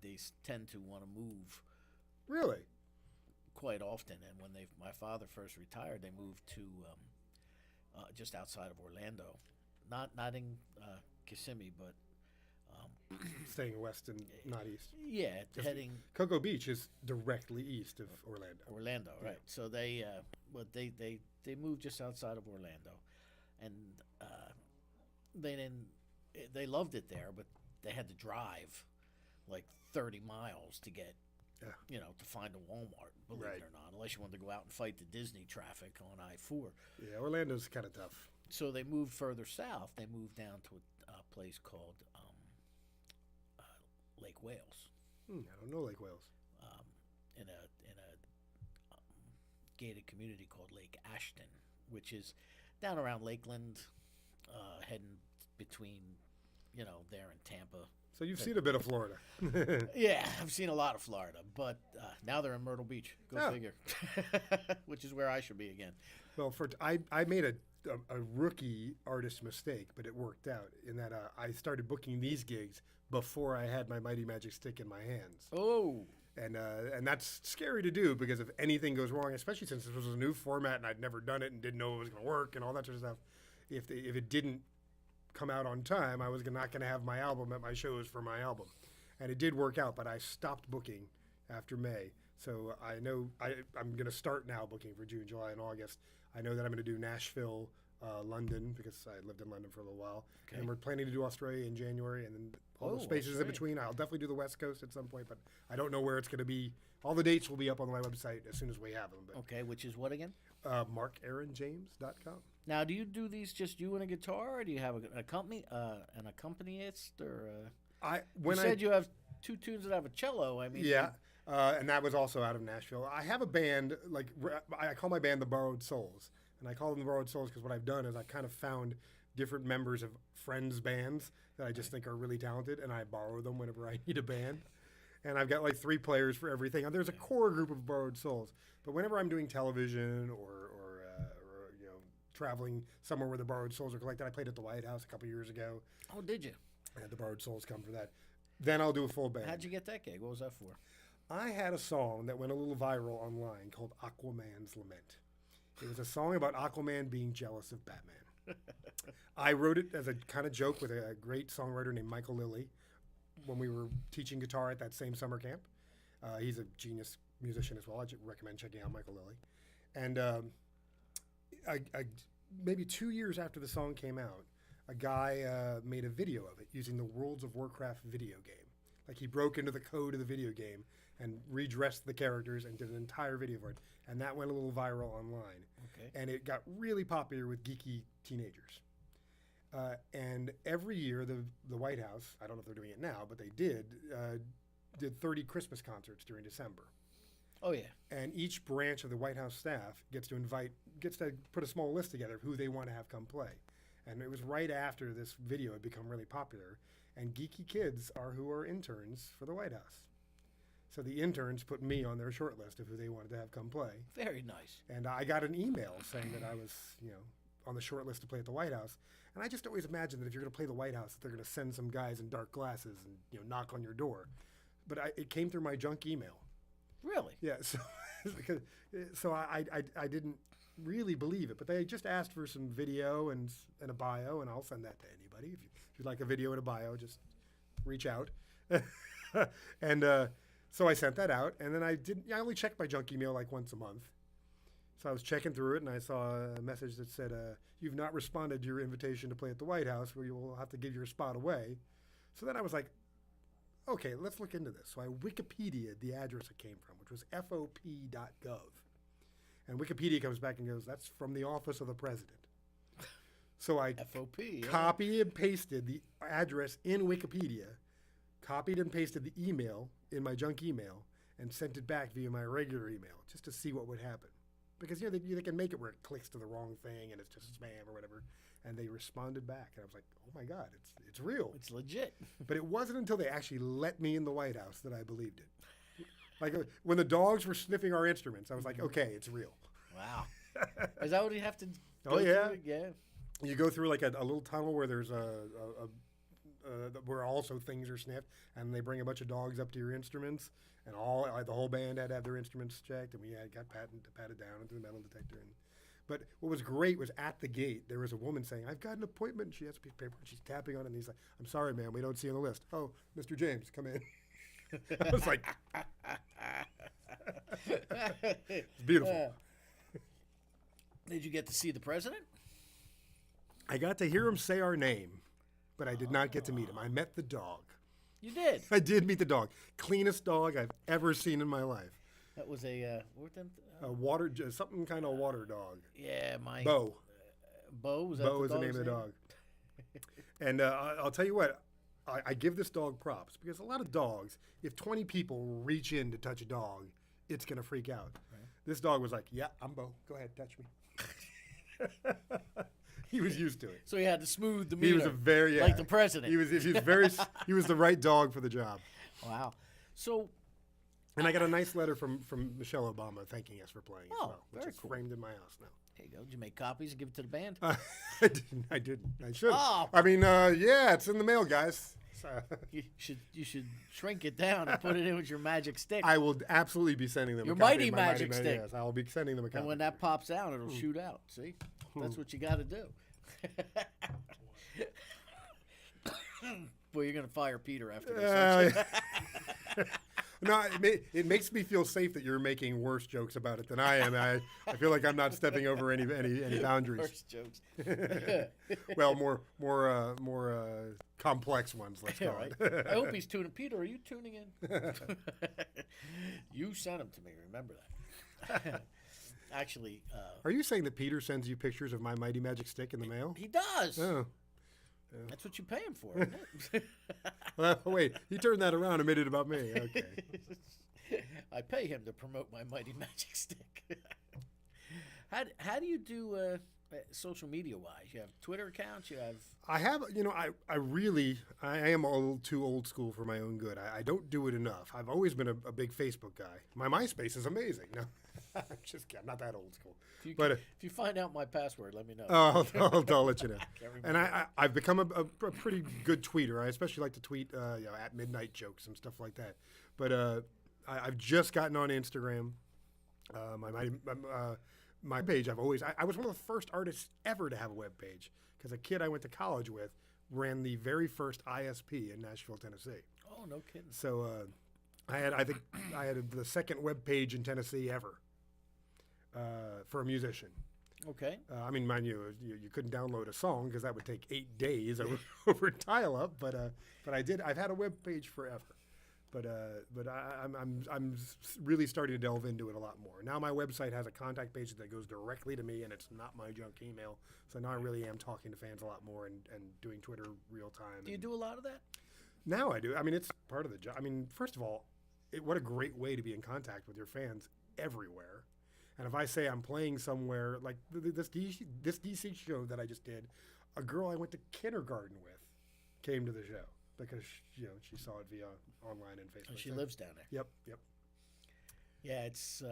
A: tend to want to move
C: Really?
A: quite often. And when my father first retired, they moved to just outside of Orlando, not in Kissimmee, but
C: Staying west and not east.
A: yeah, heading
C: Cocoa Beach is directly east of Orlando.
A: Orlando, right? So they moved just outside of Orlando, and they loved it there, but they had to drive like 30 miles to get to find a Walmart, believe it or not, unless you wanted to go out and fight the Disney traffic on I-4.
C: Yeah, Orlando's kind of tough.
A: So they moved further south. They moved down to a place called Lake Wales,
C: I don't know Lake Wales.
A: in a gated community called Lake Ashton, which is down around Lakeland, heading between, there in Tampa.
C: So you've seen a bit of Florida.
A: Yeah, I've seen a lot of Florida, but now they're in Myrtle Beach. Go figure. Which is where I should be again.
C: Well, I made a rookie artist mistake, but it worked out in that I started booking these gigs before I had my Mighty Magic Stick in my hands.
A: Oh.
C: And that's scary to do because if anything goes wrong, especially since this was a new format and I'd never done it and didn't know it was going to work and all that sort of stuff, if it didn't come out on time, I was not going to have my album at my shows for my album. And it did work out, but I stopped booking after May. So I know I'm going to start now booking for June, July, and August. I know that I'm going to do Nashville, London, because I lived in London for a little while. Okay. And we're planning to do Australia in January, and then all the spaces in between. I'll definitely do the West Coast at some point, but I don't know where it's going to be. All the dates will be up on my website as soon as we have them. But,
A: okay, which is what again?
C: MarkAaronJames.com.
A: Now, do you do these just you and a guitar, or do you have an accompanist, or? You said you have two tunes that have a cello. I mean,
C: yeah, and that was also out of Nashville. I have a band, I call my band the Borrowed Souls, and I call them the Borrowed Souls because what I've done is I kind of found different members of friends' bands that I just think are really talented, and I borrow them whenever I need a band. And I've got like 3 players for everything. And there's a core group of Borrowed Souls, but whenever I'm doing television or traveling somewhere where the Borrowed Souls are collected, I played at the White House a couple years ago.
A: Oh, did you?
C: I had the Borrowed Souls come for that. Then I'll do a full band.
A: How'd you get that gig? What was that for?
C: I had a song that went a little viral online called Aquaman's Lament. It was a song about Aquaman being jealous of Batman. I wrote it as a kind of joke with a great songwriter named Michael Lilly when we were teaching guitar at that same summer camp. He's a genius musician as well. I recommend checking out Michael Lilly. And I maybe 2 years after the song came out, a guy made a video of it using the Worlds of Warcraft video game. Like he broke into the code of the video game and redressed the characters and did an entire video for it. And that went a little viral online.
A: Okay.
C: And it got really popular with geeky teenagers. And every year, the White House, I don't know if they're doing it now, but they did 30 Christmas concerts during December.
A: Oh, yeah.
C: And each branch of the White House staff gets to put a small list together of who they want to have come play. And it was right after this video had become really popular. And geeky kids are who are interns for the White House. So the interns put me on their short list of who they wanted to have come play.
A: Very nice.
C: And I got an email saying that I was, on the short list to play at the White House. And I just always imagined that if you're going to play the White House, that they're going to send some guys in dark glasses and, knock on your door. But it came through my junk email.
A: Really?
C: Yeah. So I didn't really believe it. But they just asked for some video and a bio, and I'll send that to anybody. If you'd like a video and a bio, just reach out. And so I sent that out, and then I only checked my junk email like once a month. So I was checking through it, and I saw a message that said, you've not responded to your invitation to play at the White House, where you will have to give your spot away. So then I was like, okay, let's look into this. So I Wikipedia'd the address it came from, which was fop.gov. And Wikipedia comes back and goes, that's from the office of the president. So I copied and pasted the address in Wikipedia, copied and pasted the email in my junk email, and sent it back via my regular email just to see what would happen. because they can make it where it clicks to the wrong thing and it's just spam or whatever. And they responded back, and I was like, oh my God, it's real.
A: It's legit.
C: But it wasn't until they actually let me in the White House that I believed it. Like when the dogs were sniffing our instruments, I was like, okay, it's real.
A: Wow. Is that what you have to?
C: Oh yeah,
A: through? Yeah.
C: You go through like a little tunnel where there's where also things are sniffed, and they bring a bunch of dogs up to your instruments, and the whole band had to have their instruments checked, and we got patted down into the metal detector. But what was great was at the gate there was a woman saying, "I've got an appointment." And she has a piece of paper and she's tapping on it, and he's like, "I'm sorry, ma'am, we don't see you on the list." "Oh, Mr. James, come in." I was like, it's beautiful.
A: Did you get to see the president?
C: I got to hear him say our name, but I did not get to meet him. I met the dog.
A: You did.
C: I did meet the dog. Cleanest dog I've ever seen in my life.
A: That was a
C: A water, something kind of water dog.
A: Yeah, my
C: Bo.
A: Bo was that
C: Bo
A: the
C: is the name of the dog. And I'll tell you what, I give this dog props because a lot of dogs, if 20 people reach in to touch a dog, it's going to freak out. Right. This dog was like, "Yeah, I'm Bo. Go ahead, touch me." He was used to it.
A: So he had to smooth the meter.
C: He was
A: like the president.
C: He was the right dog for the job.
A: Wow. So.
C: And I got a nice letter from Michelle Obama thanking us for playing as well, which
A: very
C: is
A: cool.
C: framed in my house now.
A: There you go. Did you make copies and give it to the band?
C: I didn't. I should.
A: Oh.
C: I mean, yeah, it's in the mail, guys. So.
A: You should shrink it down and put it in with your magic stick.
C: I will absolutely be sending them
A: Your
C: a copy
A: mighty
C: of my
A: magic stick.
C: Yes, I will be sending them a copy.
A: And when that pops out, it'll shoot out. See? That's what you got to do. Boy, you're going to fire Peter after this.
C: No, it makes me feel safe that you're making worse jokes about it than I am. I feel like I'm not stepping over any boundaries.
A: Worse jokes.
C: Well, more complex ones. Let's call
A: Right.
C: it.
A: I hope he's tuning. Peter, are you tuning in? You sent him to me. Remember that. Actually,
C: Are you saying that Peter sends you pictures of my mighty magic stick in the mail?
A: he does.
C: Oh.
A: That's what you pay him for, isn't it?
C: Well, wait, he turned that around and made it about me. Okay.
A: I pay him to promote my mighty magic stick. How do you do social media wise? You have Twitter accounts. You have.
C: I have, I am a little too old school for my own good. I don't do it enough. I've always been a big Facebook guy. My MySpace is amazing. No, I'm just kidding. I'm not that old school.
A: If you find out my password, let me know.
C: I'll let you know. And I've become a pretty good tweeter. I especially like to tweet at midnight jokes and stuff like that. But I've just gotten on Instagram. My page, I was one of the first artists ever to have a web page because a kid I went to college with ran the very first ISP in Nashville, Tennessee.
A: Oh, no kidding.
C: So I think I had the second web page in Tennessee ever for a musician.
A: Okay.
C: I mean, mind you, you couldn't download a song because that would take 8 days over dial-up. But I did. I've had a web page forever. But I'm really starting to delve into it a lot more. Now my website has a contact page that goes directly to me, and it's not my junk email. So now I really am talking to fans a lot more and doing Twitter real time.
A: Do you do a lot of that?
C: Now I do. I mean, it's part of the job. I mean, first of all, what a great way to be in contact with your fans everywhere. And if I say I'm playing somewhere, like this DC show that I just did, a girl I went to kindergarten with came to the show. Because she saw it via online and Facebook.
A: And she lives down there.
C: Yep.
A: Yeah, it's.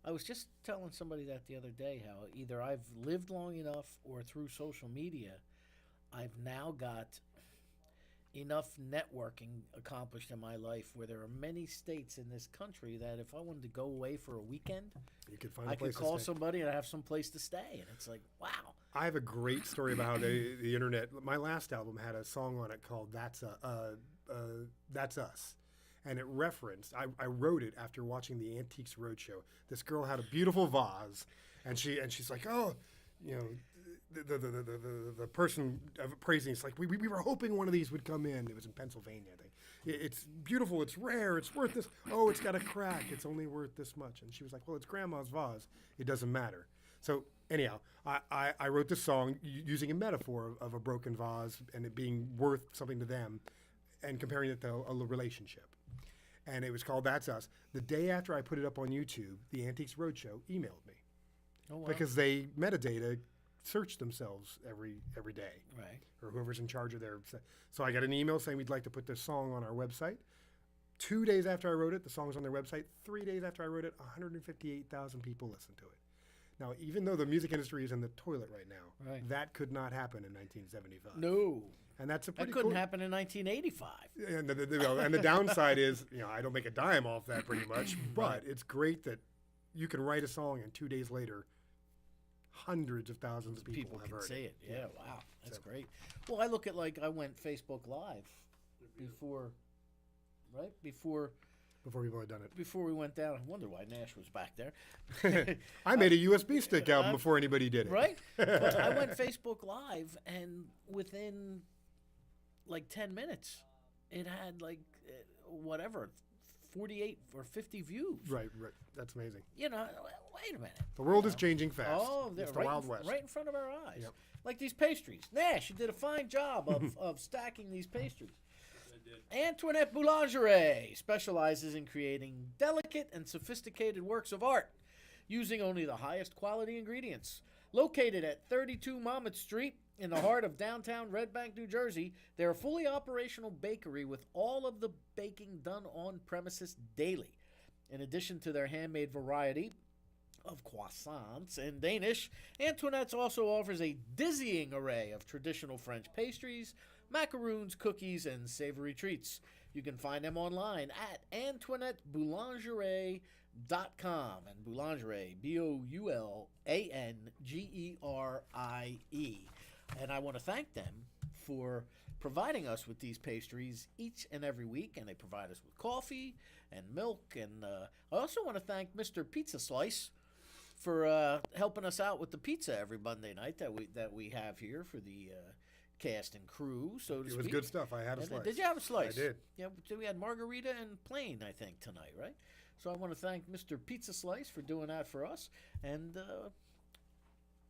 A: I was just telling somebody that the other day how either I've lived long enough or through social media, I've now got enough networking accomplished in my life where there are many states in this country that if I wanted to go away for a weekend,
C: you could find.
A: I could call somebody and have some place to stay, and it's like, wow.
C: I have a great story about how the internet. My last album had a song on it called "That's Us," and it referenced. I wrote it after watching the Antiques Roadshow. This girl had a beautiful vase, and she's like, oh, the person praising it's like we were hoping one of these would come in. It was in Pennsylvania, I think. It's beautiful. It's rare. It's worth this. Oh, it's got a crack. It's only worth this much. And she was like, well, it's grandma's vase. It doesn't matter. So anyhow, I wrote this song using a metaphor of a broken vase and it being worth something to them and comparing it to a relationship. and it was called That's Us. The day after I put it up on YouTube, the Antiques Roadshow emailed me
A: Oh, wow.
C: because they metadata search themselves every day,
A: Right.
C: or whoever's in charge of their. So I got an email saying we'd like to put this song on our website. 2 days after I wrote it, the song was on their website. 3 days after I wrote it, 158,000 people listened to it. Now, even though the music industry is in the toilet right now,
A: Right.
C: that could not happen in 1975.
A: No.
C: And that's a
A: That
C: pretty
A: couldn't
C: cool.
A: happen in 1985.
C: And the downside is, I don't make a dime off that pretty much, but it's great that you can write a song and 2 days later, hundreds of thousands of people have
A: can
C: heard
A: see
C: it.
A: it. Yeah, wow. That's great. Well, I look at I went Facebook Live before, right? Before
C: Before people had done it.
A: we went down. I wonder why Nash was back there.
C: I made a USB stick album before anybody did it.
A: Right? But I went Facebook Live, and within 10 minutes, it had whatever, 48 or 50 views.
C: Right. That's amazing.
A: Wait a minute.
C: The world is changing fast.
A: Oh,
C: it's the
A: right,
C: Wild West.
A: right in front of our eyes.
C: Yep.
A: Like these pastries. Nash, you did a fine job of stacking these pastries. Antoinette Boulangerie specializes in creating delicate and sophisticated works of art using only the highest quality ingredients. Located at 32 Monmouth Street in the heart of downtown Red Bank, New Jersey, they're a fully operational bakery with all of the baking done on premises daily. In addition to their handmade variety of croissants and Danish, Antoinette's also offers a dizzying array of traditional French pastries, macaroons, cookies, and savory treats. You can find them online at AntoinetteBoulangerie.com, and Boulangerie, Boulangerie. And I want to thank them for providing us with these pastries each and every week, and they provide us with coffee and milk. And I also want to thank Mr. Pizza Slice for helping us out with the pizza every Monday night that we have here for the cast and crew, so to speak.
C: It was good stuff. I had a slice.
A: Did you have a slice?
C: I did.
A: Yeah, so we had margarita and plain, I think, tonight, right? So I want to thank Mr. Pizza Slice for doing that for us. And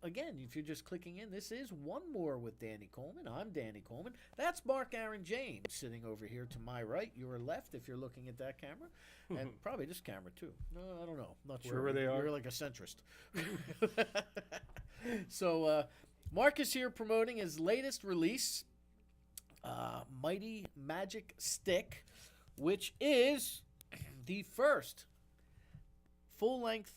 A: again, if you're just clicking in, this is One More with Danny Coleman. I'm Danny Coleman. That's Mark Aaron James sitting over here to my right, your left, if you're looking at that camera, and probably this camera too. No, I don't know. Not sure.
C: Wherever they are.
A: You're like a centrist. So Mark is here promoting his latest release, Mighty Magic Stick, which is the first full-length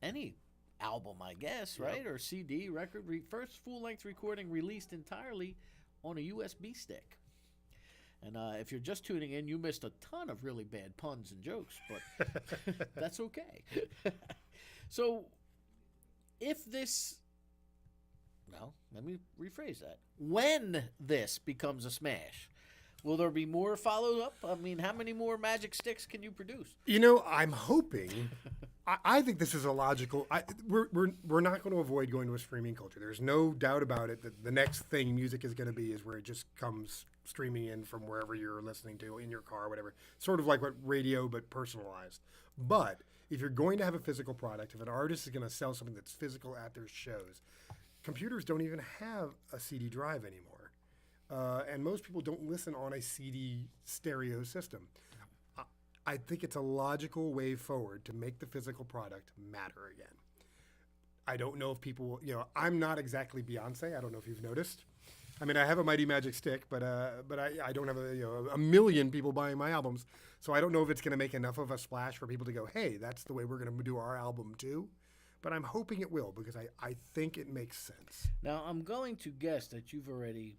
A: any album, I guess, right? Or CD, record, first full-length recording released entirely on a USB stick. And if you're just tuning in, you missed a ton of really bad puns and jokes, but that's okay. So if this... Well, let me rephrase that. When this becomes a smash, will there be more follow-up? I mean, how many more magic sticks can you produce?
C: I'm hoping. I think this is a logical. We're not going to avoid going to a streaming culture. There's no doubt about it that the next thing music is going to be is where it just comes streaming in from wherever you're listening to, in your car, whatever. Sort of like what radio, but personalized. But if you're going to have a physical product, if an artist is going to sell something that's physical at their shows, computers don't even have a CD drive anymore. And most people don't listen on a CD stereo system. I think it's a logical way forward to make the physical product matter again. I don't know if people, I'm not exactly Beyonce. I don't know if you've noticed. I mean, I have a Mighty Magic Stick, but I don't have a million people buying my albums. So I don't know if it's going to make enough of a splash for people to go, hey, that's the way we're going to do our album too. But I'm hoping it will because I think it makes sense.
A: Now, I'm going to guess that you've already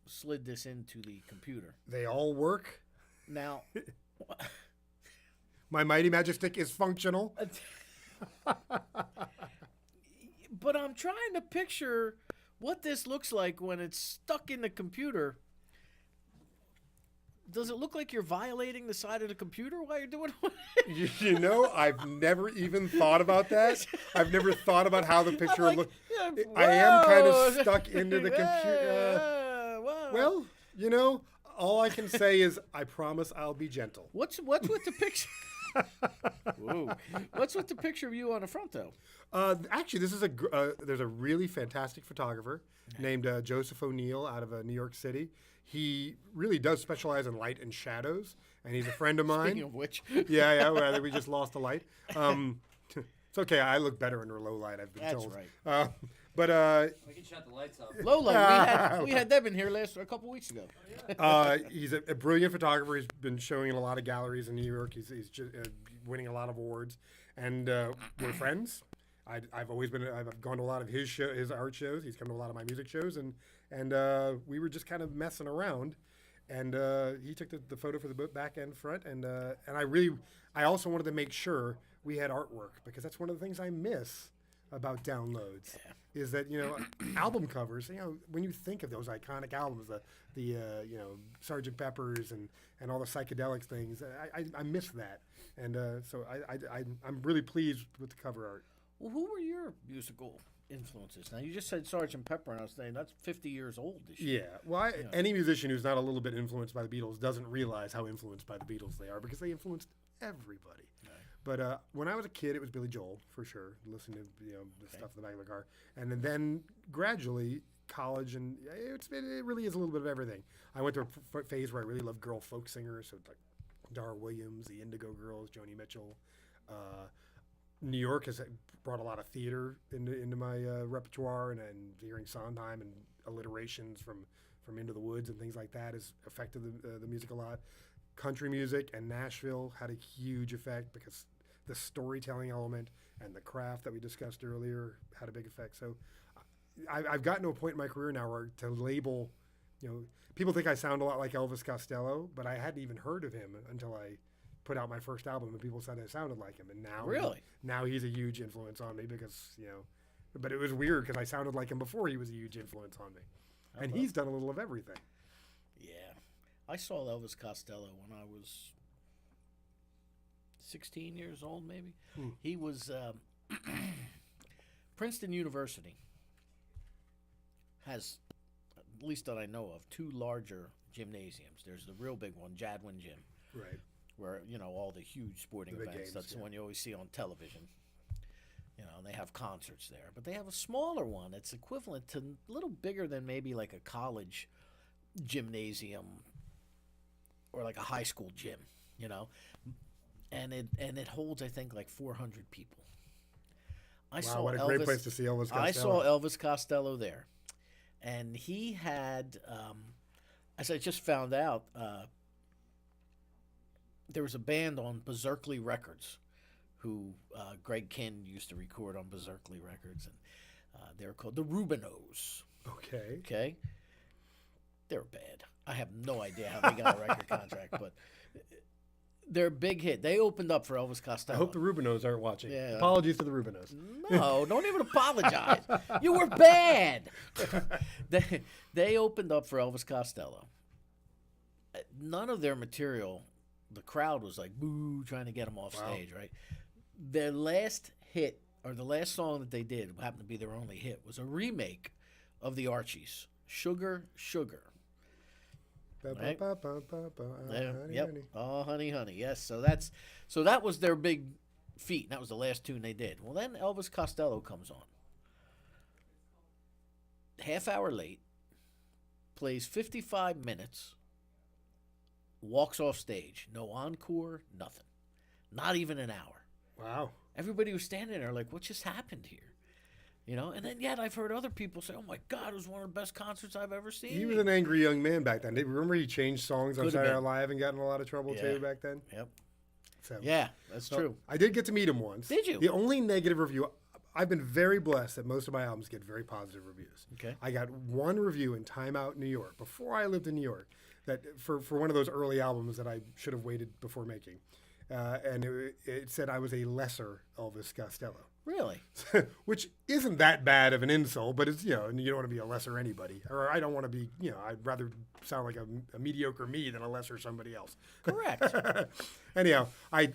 A: slid this into the computer.
C: They all work.
A: Now,
C: my Mighty Magic Stick is functional.
A: But I'm trying to picture what this looks like when it's stuck in the computer. Does it look like you're violating the side of the computer while you're doing it?
C: I've never even thought about that. I've never thought about how the picture would look.
A: Yeah,
C: I am kind
A: whoa.
C: of stuck into the computer.
A: Wow.
C: Well, all I can say is I promise I'll be gentle.
A: What's with the picture? Whoa. What's with the picture of you on the front, though?
C: Actually, this is there's a really fantastic photographer named Joseph O'Neill out of New York City. He really does specialize in light and shadows, and he's a friend of mine.
A: Speaking of which,
C: Yeah. Well, I think we just lost a light. It's okay. I look better under low light. I've been
A: that's
C: told.
A: right.
C: But
B: We can shut the lights off.
A: Lola, we had Devin here a couple weeks ago.
C: he's a brilliant photographer. He's been showing in a lot of galleries in New York. He's just winning a lot of awards, and we're friends. I've gone to a lot of his art shows. He's come to a lot of my music shows, and we were just kind of messing around, and he took the photo for the back and front, and I also wanted to make sure we had artwork, because that's one of the things I miss about downloads.
A: Yeah.
C: Is that, album covers, when you think of those iconic albums, the Sgt. Pepper's and all the psychedelics things, I miss that. And so I'm really pleased with the cover art.
A: Well, who were your musical influences? Now, you just said Sgt. Pepper, and I was saying that's 50 years old this year.
C: Yeah. Well, any musician who's not a little bit influenced by the Beatles doesn't realize how influenced by the Beatles they are, because they influenced everybody. Right. But when I was a kid, it was Billy Joel, for sure, listening to the stuff in the back of the car. And then gradually, college, and it really is a little bit of everything. I went through a phase where I really loved girl folk singers, so like Dar Williams, the Indigo Girls, Joni Mitchell. New York has brought a lot of theater into my repertoire, and hearing Sondheim and alliterations from Into the Woods and things like that has affected the music a lot. Country music and Nashville had a huge effect, because the storytelling element and the craft that we discussed earlier had a big effect. So I've gotten to a point in my career now where to label, people think I sound a lot like Elvis Costello, but I hadn't even heard of him until I put out my first album and people said I sounded like him. And now he's a huge influence on me, because, but it was weird because I sounded like him before he was a huge influence on me. And he's done a little of everything.
A: Yeah. I saw Elvis Costello when I was 16 years old, maybe. He was Princeton University has, at least that I know of, two larger gymnasiums. There's the real big one, Jadwin Gym,
C: Right.
A: where all the huge sporting
C: The big
A: events.
C: games,
A: That's the one you always see on television. And they have concerts there. But they have a smaller one that's equivalent to a little bigger than maybe like a college gymnasium or like a high school gym, and it holds, I think, like 400 people.
C: What a great place to see Elvis Costello.
A: I saw Elvis Costello there, and he had, as I just found out, there was a band on Berserkly Records, who Greg Kinn used to record on Berserkly Records, and they're called the Rubinos.
C: Okay.
A: Okay. They're bad. I have no idea how they got a record contract, but they're a big hit. They opened up for Elvis Costello.
C: I hope the Rubinos aren't watching.
A: Yeah.
C: Apologies to the Rubinos.
A: No, don't even apologize. You were bad. They opened up for Elvis Costello. None of their material, the crowd was like, boo, trying to get them off stage, right? Their last hit, or the last song that they did, happened to be their only hit, was a remake of the Archies, Sugar, Sugar. Right? Yep. Oh, honey, honey. Yes. So that was their big feat. And that was the last tune they did. Well, then Elvis Costello comes on. Half hour late, plays 55 minutes, walks off stage. No encore, nothing. Not even an hour.
C: Wow.
A: Everybody was standing there like, what just happened here? And then yet I've heard other people say, oh my God, it was one of the best concerts I've ever seen.
C: He was an angry young man back then. Remember he changed songs on Saturday Night Live and got in a lot of trouble too back then?
A: Yep.
C: So,
A: yeah, that's true.
C: I did get to meet him once.
A: Did you?
C: The only negative review, I've been very blessed that most of my albums get very positive reviews.
A: Okay.
C: I got one review in Time Out New York, before I lived in New York, that for one of those early albums that I should have waited before making. And it said I was a lesser Elvis Costello.
A: Really?
C: Which isn't that bad of an insult, but it's, you don't want to be a lesser anybody. Or I don't want to be, I'd rather sound like a mediocre me than a lesser somebody else.
A: Correct.
C: Anyhow,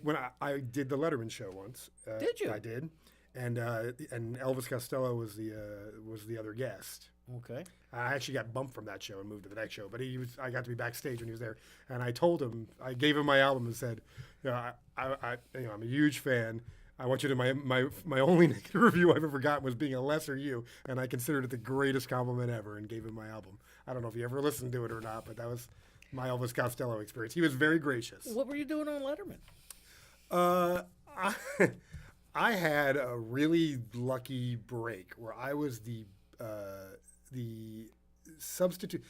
C: when I did the Letterman show once.
A: Did you?
C: I did. And Elvis Costello was the other guest.
A: Okay.
C: I actually got bumped from that show and moved to the next show, but I got to be backstage when he was there, and I told him, I gave him my album and said, I'm a huge fan. I want you to my only negative review I've ever gotten was being a lesser you, and I considered it the greatest compliment ever, and gave him my album. I don't know if you ever listened to it or not, but that was my Elvis Costello experience. He was very gracious.
A: What were you doing on Letterman?
C: I, I had a really lucky break where I was the substitute.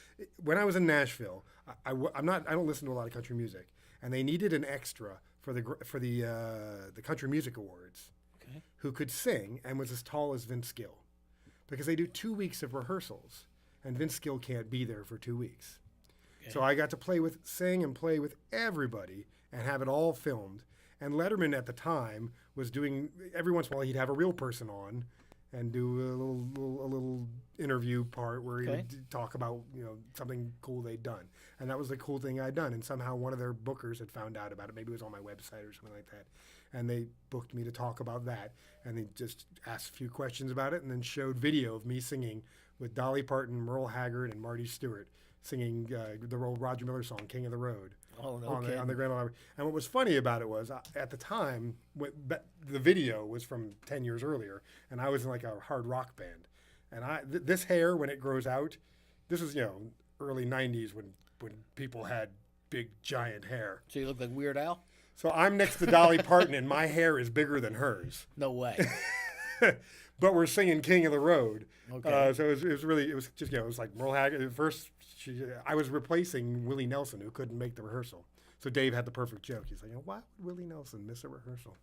C: When I was in Nashville, I don't listen to a lot of country music, and they needed an extra for the Country Music Awards,
A: Okay.
C: who could sing and was as tall as Vince Gill, because they do 2 weeks of rehearsals, and Vince Gill can't be there for 2 weeks.
A: Okay.
C: So I got to sing and play with everybody and have it all filmed. And Letterman at the time was doing, every once in a while he'd have a real person on and do a little interview part where he
A: Okay.
C: would talk about, something cool they'd done. And that was the cool thing I'd done. And somehow one of their bookers had found out about it. Maybe it was on my website or something like that. And they booked me to talk about that. And they just asked a few questions about it and then showed video of me singing with Dolly Parton, Merle Haggard, and Marty Stewart singing the old Roger Miller song, King of the Road.
A: Oh, no
C: on
A: kidding.
C: the Grand Ole Opry. And what was funny about it was, at the time, the video was from 10 years earlier, and I was in like a hard rock band. And this hair, when it grows out, this is, early 90s when people had big, giant hair.
A: So you look like Weird Al?
C: So I'm next to Dolly Parton, and my hair is bigger than hers.
A: No way.
C: But we're singing King of the Road.
A: Okay.
C: So it was just, it was like Merle Haggard. At first, I was replacing Willie Nelson, who couldn't make the rehearsal. So Dave had the perfect joke. He's like, why would Willie Nelson miss a rehearsal?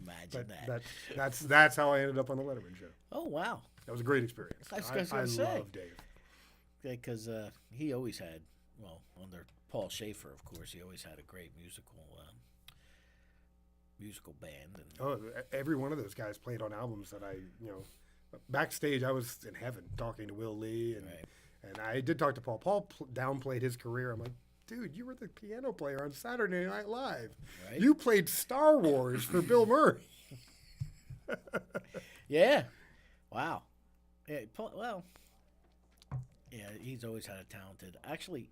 A: Imagine
C: But
A: that.
C: that's how I ended up on the Letterman show.
A: Oh, wow.
C: That was a great experience.
A: I was gonna
C: I
A: say.
C: love Dave.
A: Because he always had, well, under Paul Schaefer, of course, he always had a great musical band. And
C: Oh, every one of those guys played on albums that backstage I was in heaven talking to Will Lee
A: Right.
C: and I did talk to Paul. Paul downplayed his career. I'm like, dude, you were the piano player on Saturday Night Live.
A: Right.
C: You played Star Wars for Bill Murray.
A: Yeah. Wow. Yeah. Well. Yeah, he's always had a talented. Actually,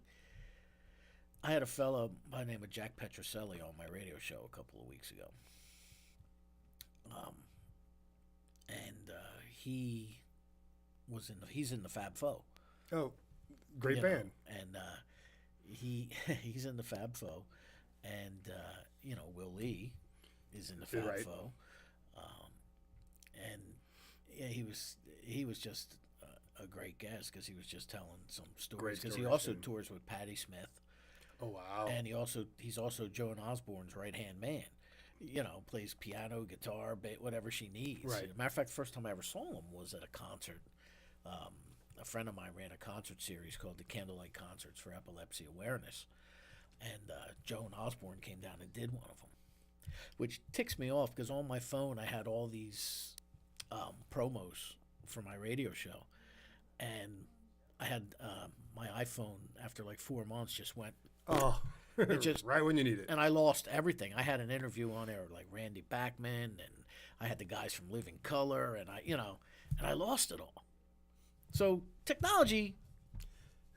A: I had a fellow by the name of Jack Petroselli on my radio show a couple of weeks ago. And he's in the Fab Four.
C: Oh, great
A: you
C: band.
A: know, and he's in the Fab Four, and Will Lee is in the Fab
C: Right.
A: Four, and yeah, he was just a great guest because he was just telling some stories.
C: Great
A: Because he
C: stories,
A: also
C: and-
A: tours with Patti Smith,
C: Oh, wow.
A: and he's also Joan Osborne's right hand man. Plays piano, guitar, whatever she needs.
C: Right.
A: As a matter of fact, the first time I ever saw him was at a concert. A friend of mine ran a concert series called the Candlelight Concerts for Epilepsy Awareness, and Joan Osborne came down and did one of them, which ticks me off because on my phone I had all these promos for my radio show, and I had my iPhone after like 4 months just went.
C: Oh,
A: It just-
C: right when you need it.
A: And I lost everything. I had an interview on there with like Randy Bachman, and I had the guys from Living Color, and I lost it all. So technology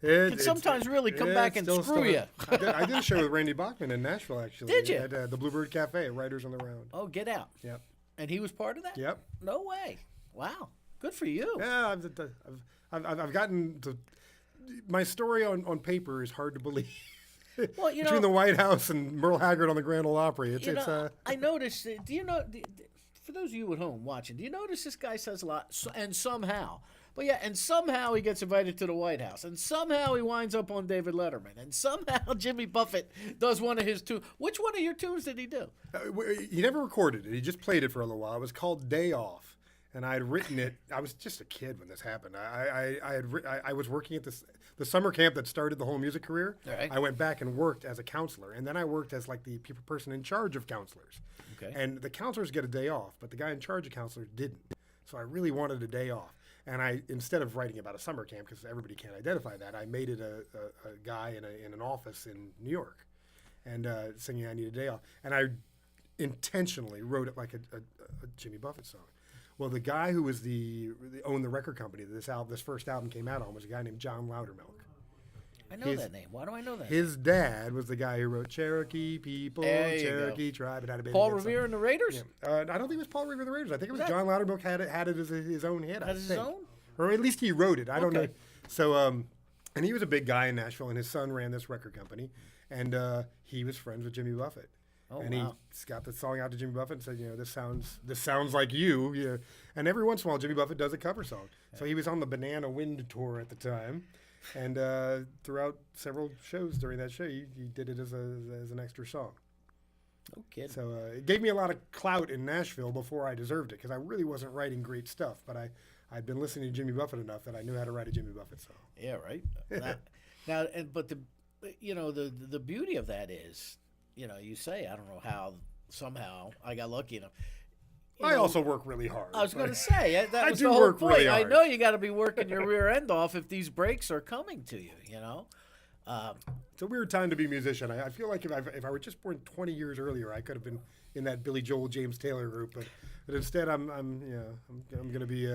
A: can sometimes really come back and screw you.
C: I did a show with Randy Bachman in Nashville, actually.
A: Did you?
C: At the Bluebird Cafe, Writers on the Round.
A: Oh, get out!
C: Yep.
A: And he was part of that.
C: Yep.
A: No way! Wow, good for you.
C: Yeah, I've gotten to. My story on paper is hard to believe.
A: Well,
C: Between the White House and Merle Haggard on the Grand Ole Opry,
A: I noticed. Do you know? For those of you at home watching, do you notice this guy says a lot? And somehow, and somehow he gets invited to the White House, and somehow he winds up on David Letterman, and somehow Jimmy Buffett does one of his tunes. Which one of your tunes did he do?
C: he never recorded it. He just played it for a little while. It was called Day Off, and I had written it. I was just a kid when this happened. I was working at the summer camp that started the whole music career.
A: Right.
C: I went back and worked as a counselor, and then I worked as like the person in charge of counselors.
A: Okay.
C: And the counselors get a day off, but the guy in charge of counselors didn't. So I really wanted a day off. And I, instead of writing about a summer camp, because everybody can't identify that, I made it a guy in an office in New York, and singing "I Need a Day Off." And I intentionally wrote it like a Jimmy Buffett song. Well, the guy who was owned the record company that this first album came out on was a guy named John Loudermilk.
A: I know that name. Why do I know that?
C: His dad was the guy who wrote Cherokee People,
A: There you
C: Cherokee Tribe. It had a baby
A: Paul
C: hit song.
A: Revere and the Raiders.
C: I don't think it was Paul Revere and the Raiders. I think it was
A: that-
C: John Loudermilk had it as his own hit. I
A: Has his
C: think.
A: own?
C: Or at least he wrote it. I don't know.
A: Okay.
C: So And he was a big guy in Nashville, and his son ran this record company, and he was friends with Jimmy Buffett.
A: Oh,
C: and
A: wow.
C: he got the song out to Jimmy Buffett and said, this sounds like you. Yeah. And every once in a while, Jimmy Buffett does a cover song. So he was on the Banana Wind tour at the time, and throughout several shows during that show, he did it as an extra song.
A: No kidding.
C: So it gave me a lot of clout in Nashville before I deserved it, because I really wasn't writing great stuff, but I'd been listening to Jimmy Buffett enough that I knew how to write a Jimmy Buffett song.
A: Yeah, right. But the beauty of that is, you say, I don't know how, somehow I got lucky enough.
C: I also work really hard.
A: I was going to say that
C: I
A: was
C: do
A: the whole
C: work
A: point.
C: really
A: I
C: hard.
A: know you got to be working your rear end off if these breaks are coming to you.
C: It's a weird time to be a musician. I feel like if I were just born 20 years earlier, I could have been in that Billy Joel, James Taylor group. But instead, I'm going to be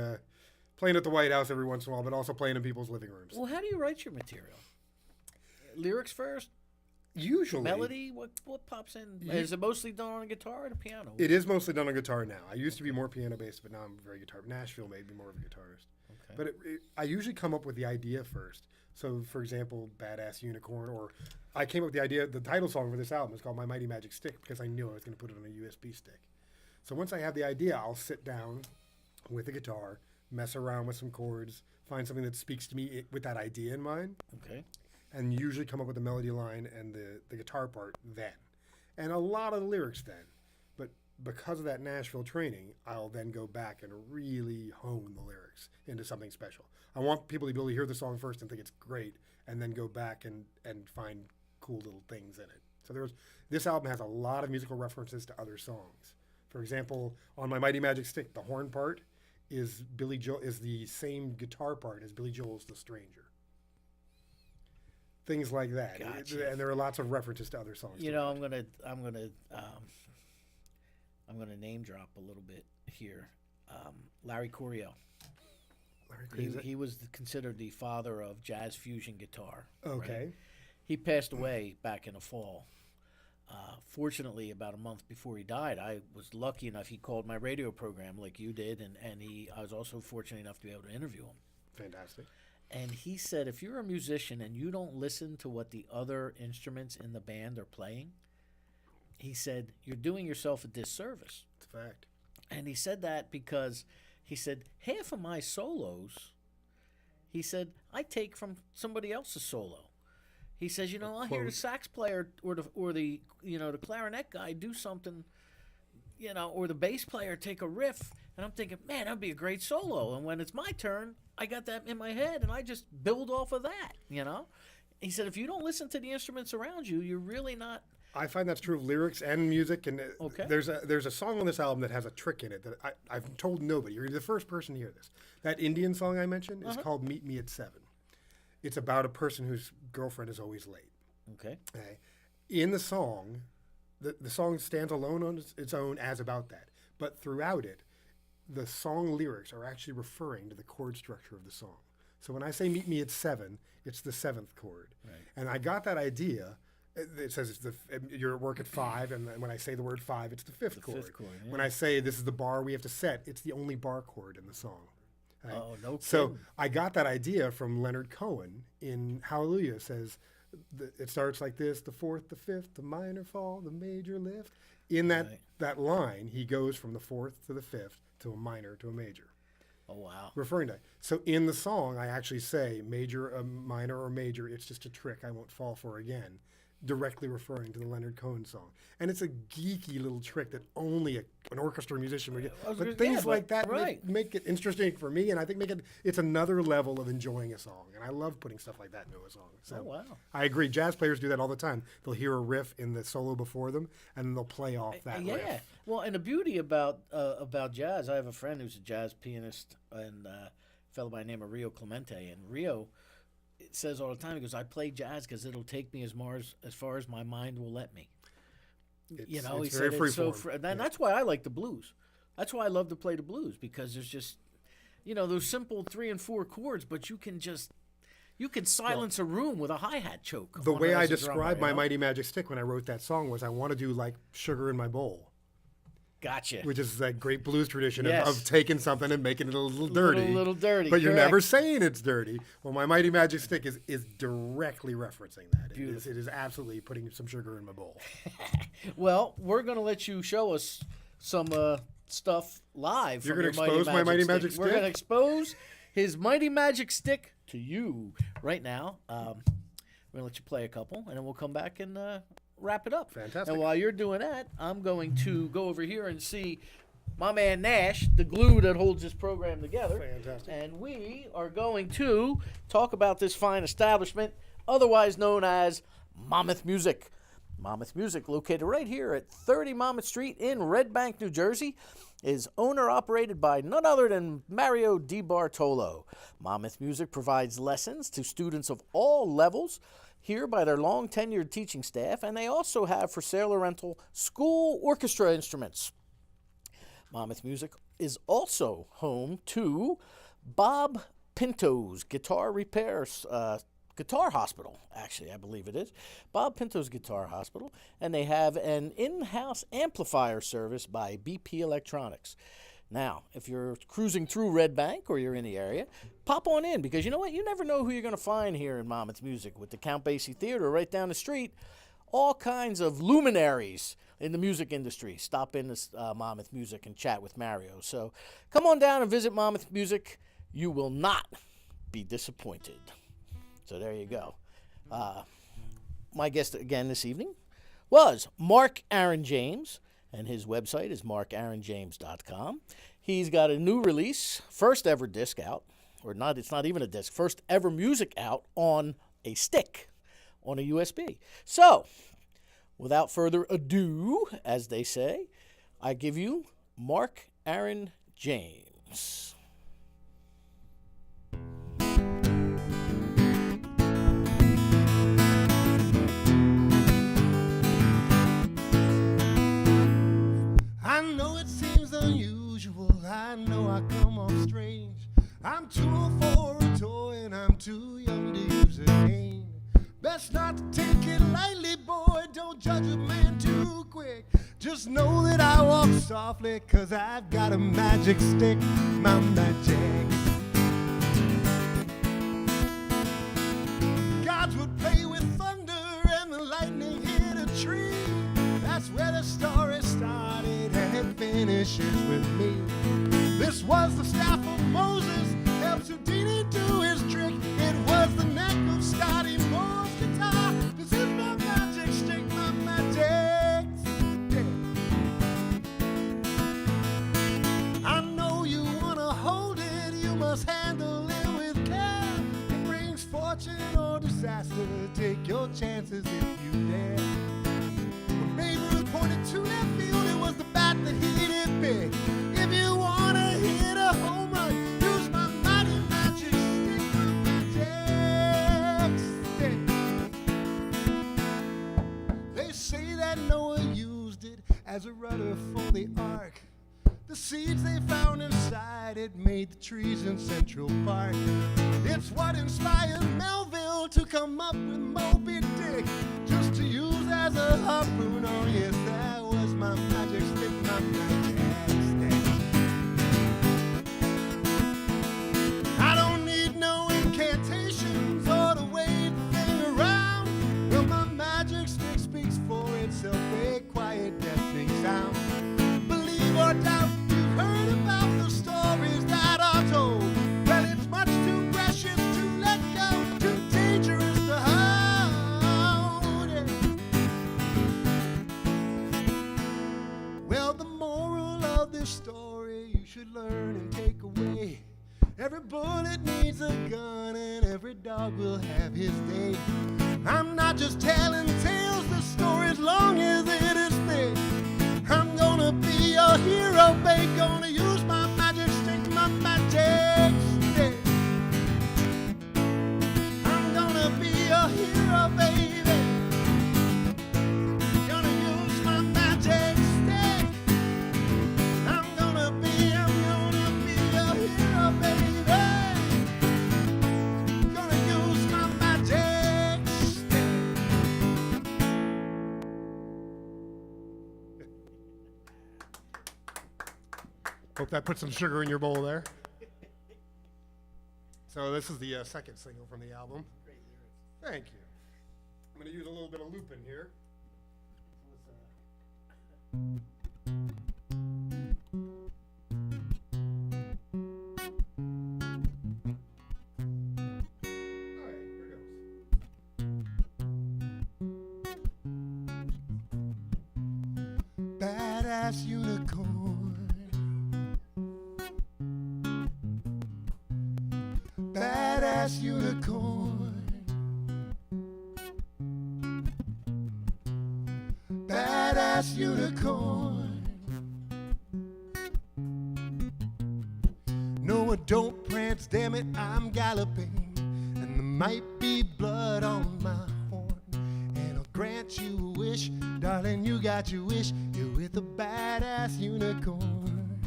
C: playing at the White House every once in a while, but also playing in people's living rooms.
A: Well, how do you write your material? Lyrics first,
C: Usually,
A: melody. What pops in? Is it mostly done on a guitar or the piano?
C: it is mostly done on guitar now. I used to be more piano based, but now I'm very guitar. Nashville made me more of a guitarist.
A: Okay.
C: But I usually come up with the idea first. So, for example, Badass Unicorn, or I came up with the idea, the title song for this album is called My Mighty Magic Stick, because I knew I was going to put it on a USB stick. So once I have the idea, I'll sit down with the guitar, mess around with some chords, find something that speaks to me with that idea in mind,
A: Okay.
C: and usually come up with the melody line and the guitar part then. And a lot of the lyrics then. But because of that Nashville training, I'll then go back and really hone the lyrics into something special. I want people to be able to hear the song first and think it's great, and then go back and find cool little things in it. So this album has a lot of musical references to other songs. For example, on My Mighty Magic Stick, the horn part is the same guitar part as Billy Joel's The Stranger. Things like that.
A: Gotcha.
C: And there are lots of references to other songs.
A: I'm gonna name drop a little bit here. Larry Coryell. He was considered the father of jazz fusion guitar.
C: Okay.
A: Right? He passed away back in the fall. Fortunately, about a month before he died, I was lucky enough. He called my radio program like you did, and I was also fortunate enough to be able to interview him.
C: Fantastic.
A: And he said, if you're a musician and you don't listen to what the other instruments in the band are playing, he said, you're doing yourself a disservice.
C: It's a fact.
A: And he said that because he said, half of my solos, he said, I take from somebody else's solo. He says, I'll hear the sax player or the clarinet guy do something, or the bass player take a riff, and I'm thinking, man, that'd be a great solo. And when it's my turn, I got that in my head, and I just build off of that, He said, if you don't listen to the instruments around you, you're really not.
C: I find that's true of lyrics and music. And
A: Okay.
C: there's a song on this album that has a trick in it that I've told nobody. You're the first person to hear this. That Indian song I mentioned is called Meet Me at 7. It's about a person whose girlfriend is always late.
A: Okay.
C: Okay. In the song, the song stands alone on its own as about that. But throughout it, the song lyrics are actually referring to the chord structure of the song. So when I say meet me at 7, it's the 7th chord.
A: Right.
C: And I got that idea. It says you're at work at 5, and when I say the word 5, it's the 5th chord.
A: fifth chord, yeah.
C: When I say this is the bar we have to set, it's the only bar chord in the song. Right?
A: Oh, no kidding.
C: So I got that idea from Leonard Cohen in Hallelujah. It says it starts like this: the 4th, the 5th, the minor fall, the major lift. In that line, he goes from the 4th to the 5th to a minor to a major.
A: Oh, wow.
C: Referring to it. So in the song, I actually say major, minor, or major. It's just a trick I won't fall for again. Directly referring to the Leonard Cohen song. And it's a geeky little trick that only an orchestra musician would get. But things like that make it interesting for me, and I think it's another level of enjoying a song. And I love putting stuff like that into a song. So
A: Oh, wow.
C: I agree. Jazz players do that all the time. They'll hear a riff in the solo before them, and then they'll play off that
A: Yeah.
C: riff.
A: Well, and the beauty about jazz, I have a friend who's a jazz pianist and a fellow by the name of Rio Clemente. And Rio says all the time, he goes, I play jazz because it'll take me as far as my mind will let me.
C: It's
A: he
C: very
A: said
C: free
A: it's so
C: form.
A: and that's why I like the blues. That's why I love to play the blues, because there's just, those simple 3 and 4 chords, but you can silence a room with a hi-hat choke.
C: The
A: on
C: way
A: it
C: I
A: as a drummer,
C: described my Mighty Magic Stick when I wrote that song was I want to do like sugar in my bowl.
A: Gotcha.
C: Which is that great blues tradition
A: Yes.
C: of taking something and making it a little dirty.
A: A little dirty.
C: But you're
A: correct.
C: never saying it's dirty. Well, my Mighty Magic Stick is directly referencing that. It is absolutely putting some sugar in my bowl.
A: Well, we're going to let you show us some stuff live.
C: You're
A: going to
C: expose my Mighty Magic
A: We're
C: Stick?
A: going to expose his Mighty Magic Stick to you right now. We're going to let you play a couple, and then we'll come back and wrap it up.
C: Fantastic.
A: And while you're doing that, I'm going to go over here and see my man Nash, the glue that holds this program together.
C: Fantastic.
A: And we are going to talk about this fine establishment, otherwise known as Monmouth Music. Monmouth Music, located right here at 30 Monmouth Street in Red Bank, New Jersey, is owner-operated by none other than Mario DiBartolo. Monmouth Music provides lessons to students of all levels here by their long-tenured teaching staff, and they also have for sale or rental school orchestra instruments. Monmouth Music is also home to Bob Pinto's Guitar Hospital, actually, I believe it is. Bob Pinto's Guitar Hospital, and they have an in-house amplifier service by BP Electronics. Now, if you're cruising through Red Bank or you're in the area, pop on in, because you know what? You never know who you're going to find here in Monmouth Music. With the Count Basie Theater right down the street, all kinds of luminaries in the music industry stop in this Monmouth Music and chat with Mario. So come on down and visit Monmouth Music. You will not be disappointed. So there you go. My guest again this evening was Mark Aaron James, and his website is markaaronjames.com. He's got a new release, first ever disc out, or not, it's not even a disc, first ever music out on a stick, on a USB. So, without further ado, as they say, I give you Mark Aaron James.
D: I know it seems unusual, I know I come off strange. I'm too old for a toy and I'm too young to use a cane. Best not to take it lightly, boy, don't judge a man too quick. Just know that I walk softly, cause I've got a magic stick, my magic. Gods would play with thunder and the lightning hit a tree. That's where the story started and it finishes with me. This was the staff of Moses, helps Houdini do his trick. It was the neck of Scotty Moore's guitar. This is my magic stick, my magic stick. I know you wanna hold it, you must handle it with care. It brings fortune or disaster, take your chances if you dare. Pointed to that field, it was the bat that hit it big. If you wanna hit a home run, use my mighty magic stick, my magic stick. They say that Noah used it as a rudder for the ark. The seeds they found inside it made the trees in Central Park. It's what inspired Melville to come up with Moby Dick, just to use as a harpoon. Oh yes, that was my magic stick, my magic stick. I don't need no incantations or to wave the thing around. Well, my magic stick speaks for itself, a quiet, deafening sound. Believe or doubt, you've heard about the stories that are told. Well, it's much too precious to let go, too dangerous to hold it. Well, the moral of this story you should learn and take away. Every bullet needs a gun and every dog will have his day. I'm not just telling tales, the story's long as it is thick. I'm gonna be your hero, babe, gonna use my magic stick, my magic stick. I'm gonna be your hero, baby. Gonna use my magic stick. I'm gonna be your hero, baby. Gonna use my magic stick.
C: Hope that put some sugar in your bowl there. So this is the second single from the album. Thank you. I'm going to use a little bit of looping here. All right, here goes. Badass unicorn. Badass unicorn. Badass unicorn. No, I don't prance, damn it, I'm galloping. And there might be blood on my horn. And I'll grant you a wish, darling, you got your wish. You're with a badass unicorn.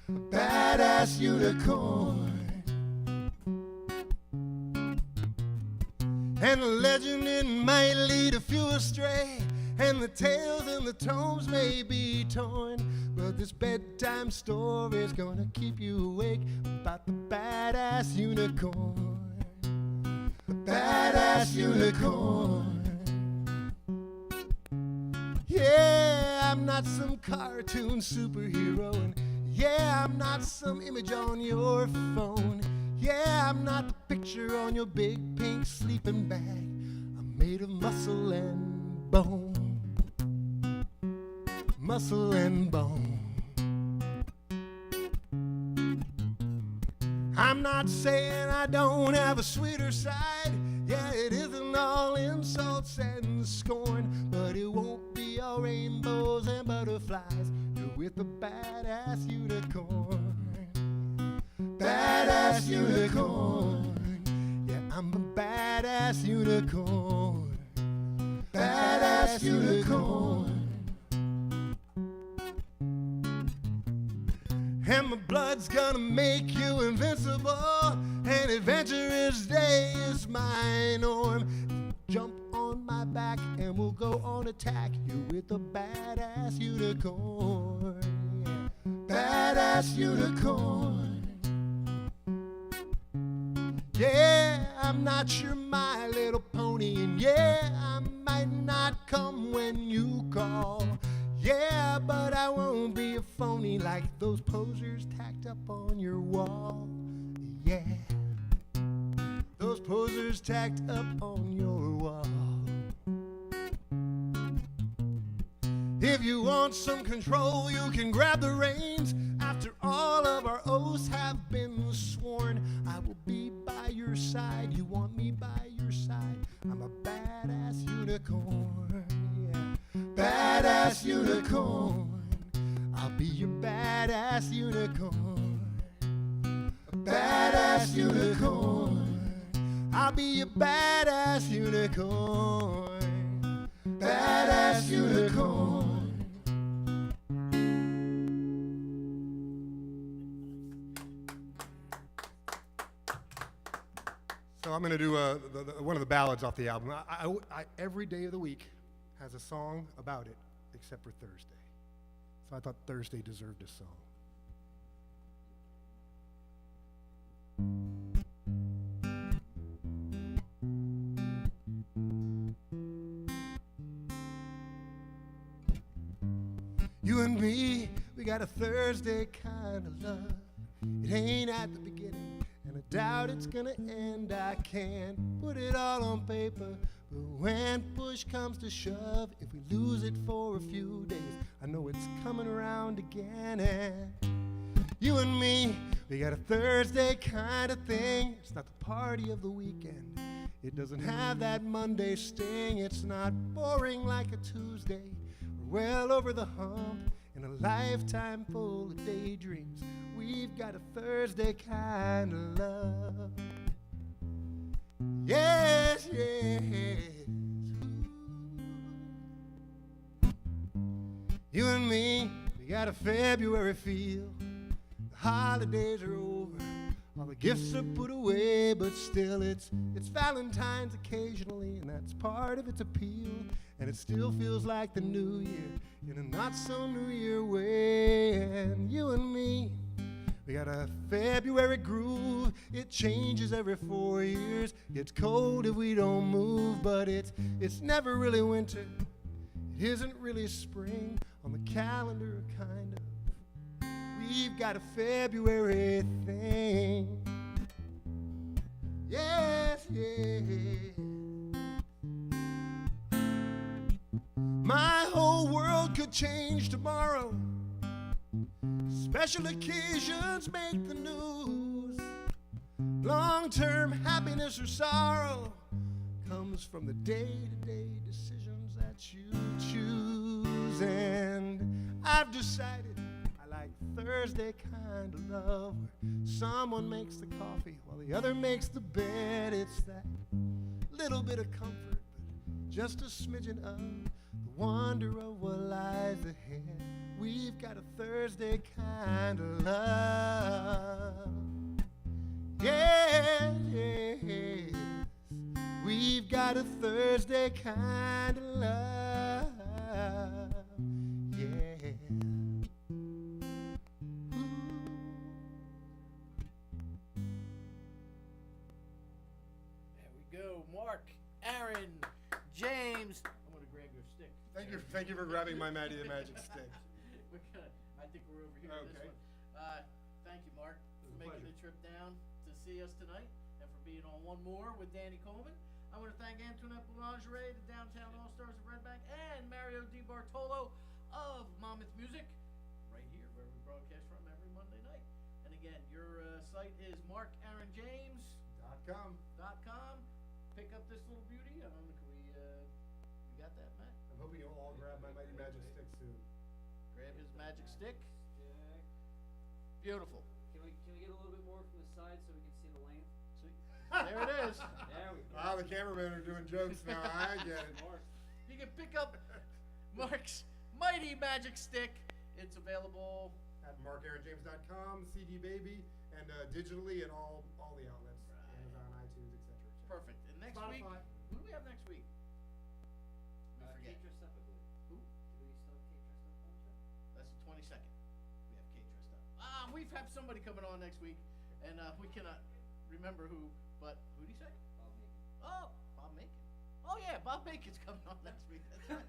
C: A badass unicorn. And the legend, it might lead a few astray. And the tales and the tomes may be torn, but this bedtime story's gonna keep you awake about the badass unicorn. The badass unicorn. Yeah, I'm not some cartoon superhero, and yeah, I'm not some image on your phone. Yeah, I'm not the picture on your big pink sleeping bag. I'm made of muscle and bone. Muscle and bone. I'm not saying I don't have a sweeter side. Yeah, it isn't all insults and scorn, but it won't be all rainbows and butterflies. You're with a badass unicorn. Badass unicorn. Yeah, I'm a badass unicorn. Badass unicorn. And my blood's gonna make you invincible. And adventurous day is my norm. Jump on my back and we'll go on attack. You're with a badass unicorn. Yeah. Badass unicorn. Yeah, I'm not your My Little Pony. And yeah, I might not come when you call. Yeah, but I won't be a phony like those posers tacked up on your wall. Yeah, those posers tacked up on your wall. If you want some control, you can grab the reins. After all of our oaths have been sworn, I will be by your side. You want me by your side? I'm a badass unicorn. Badass unicorn. I'll be your badass unicorn. A badass unicorn. I'll be your badass unicorn. Badass unicorn. So I'm going to do one of the ballads off the album. Every day of the week has a song about it, except for Thursday. So I thought Thursday deserved a song. You and me, we got a Thursday kind of love. It ain't at the beginning, and I doubt it's gonna end. I can't put it all on paper, but when push comes to shove, if we lose it for a few days, I know it's coming around again. And you and me, we got a Thursday kind of thing. It's not the party of the weekend. It doesn't have that Monday sting. It's not boring like a Tuesday. We're well over the hump in a lifetime full of daydreams. We've got a Thursday kind of love. Yes, yes. You and me, we got a February feel. The holidays are over. All the
D: Gifts are put away, but still it's Valentine's occasionally, and that's part of its appeal. And it still feels like the new year in a not so new year way. And you and me, we got a February groove. It changes every 4 years. It's cold if we don't move, but it's never really winter. It isn't really spring on the calendar, kind of. We've got a February thing. Yes, yeah. My whole world could change tomorrow. Special occasions make the news. Long-term happiness or sorrow comes from the day-to-day decisions that you choose. And I've decided I like Thursday kind of love, where someone makes the coffee while the other makes the bed. It's that little bit of comfort, but just a smidgen of the wonder of what lies ahead. We've got a Thursday kind of love. Yeah, yes. We've got a Thursday kind of love. Yeah. Ooh.
A: There we go. Mark, Aaron, James. I'm going to grab your stick.
C: Thank you for grabbing my Maddie the Magic Stick.
A: I think we're over here on this one. Thank you, Mark, for making the trip down to see us tonight and for being on One More with Danny Coleman. I want to thank Antoinette Boulangerie, the Downtown All-Stars of Red Bank, and Mario Di Bartolo of Monmouth Music, right here where we broadcast from every Monday night. And again, your site is markaaronjames.com. Pick up this little beauty. I don't know, can we got that, Matt?
C: I'm hoping you'll all grab my Mighty Magic Stick soon.
A: Grab his magic stick. Beautiful.
E: Can we get a little bit more from the side so we can see the length?
A: See? There it is.
E: There we go.
C: Wow, the cameramen are doing jokes now. I get it.
A: You can pick up Mark's Mighty Magic Stick. It's available
C: At markaaronjames.com, CD Baby, and digitally at all the outlets,
A: Right.
C: Amazon, iTunes, etc.
A: perfect. And next week,
C: Spotify.
A: who do we have next week? We forget.
E: Kate dressed up, I believe.
A: Who?
E: Do we still have Kate dressed up on the show?
A: That's the 22nd. We have Kate dressed up. We've had somebody coming on next week, and we cannot remember who, but who did he say?
E: Bob Macon.
A: Oh, Bob Macon. Oh yeah, Bob Macon's coming on next week. That's right.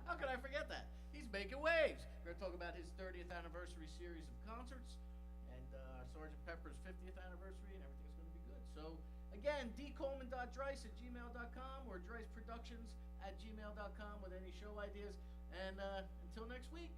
A: How could I forget that? He's making waves. We're going to talk about his 30th anniversary series of concerts and Sgt. Pepper's 50th anniversary, and everything's going to be good. So, again, dcoleman.drice@gmail.com or driceproductions@gmail.com with any show ideas. And until next week.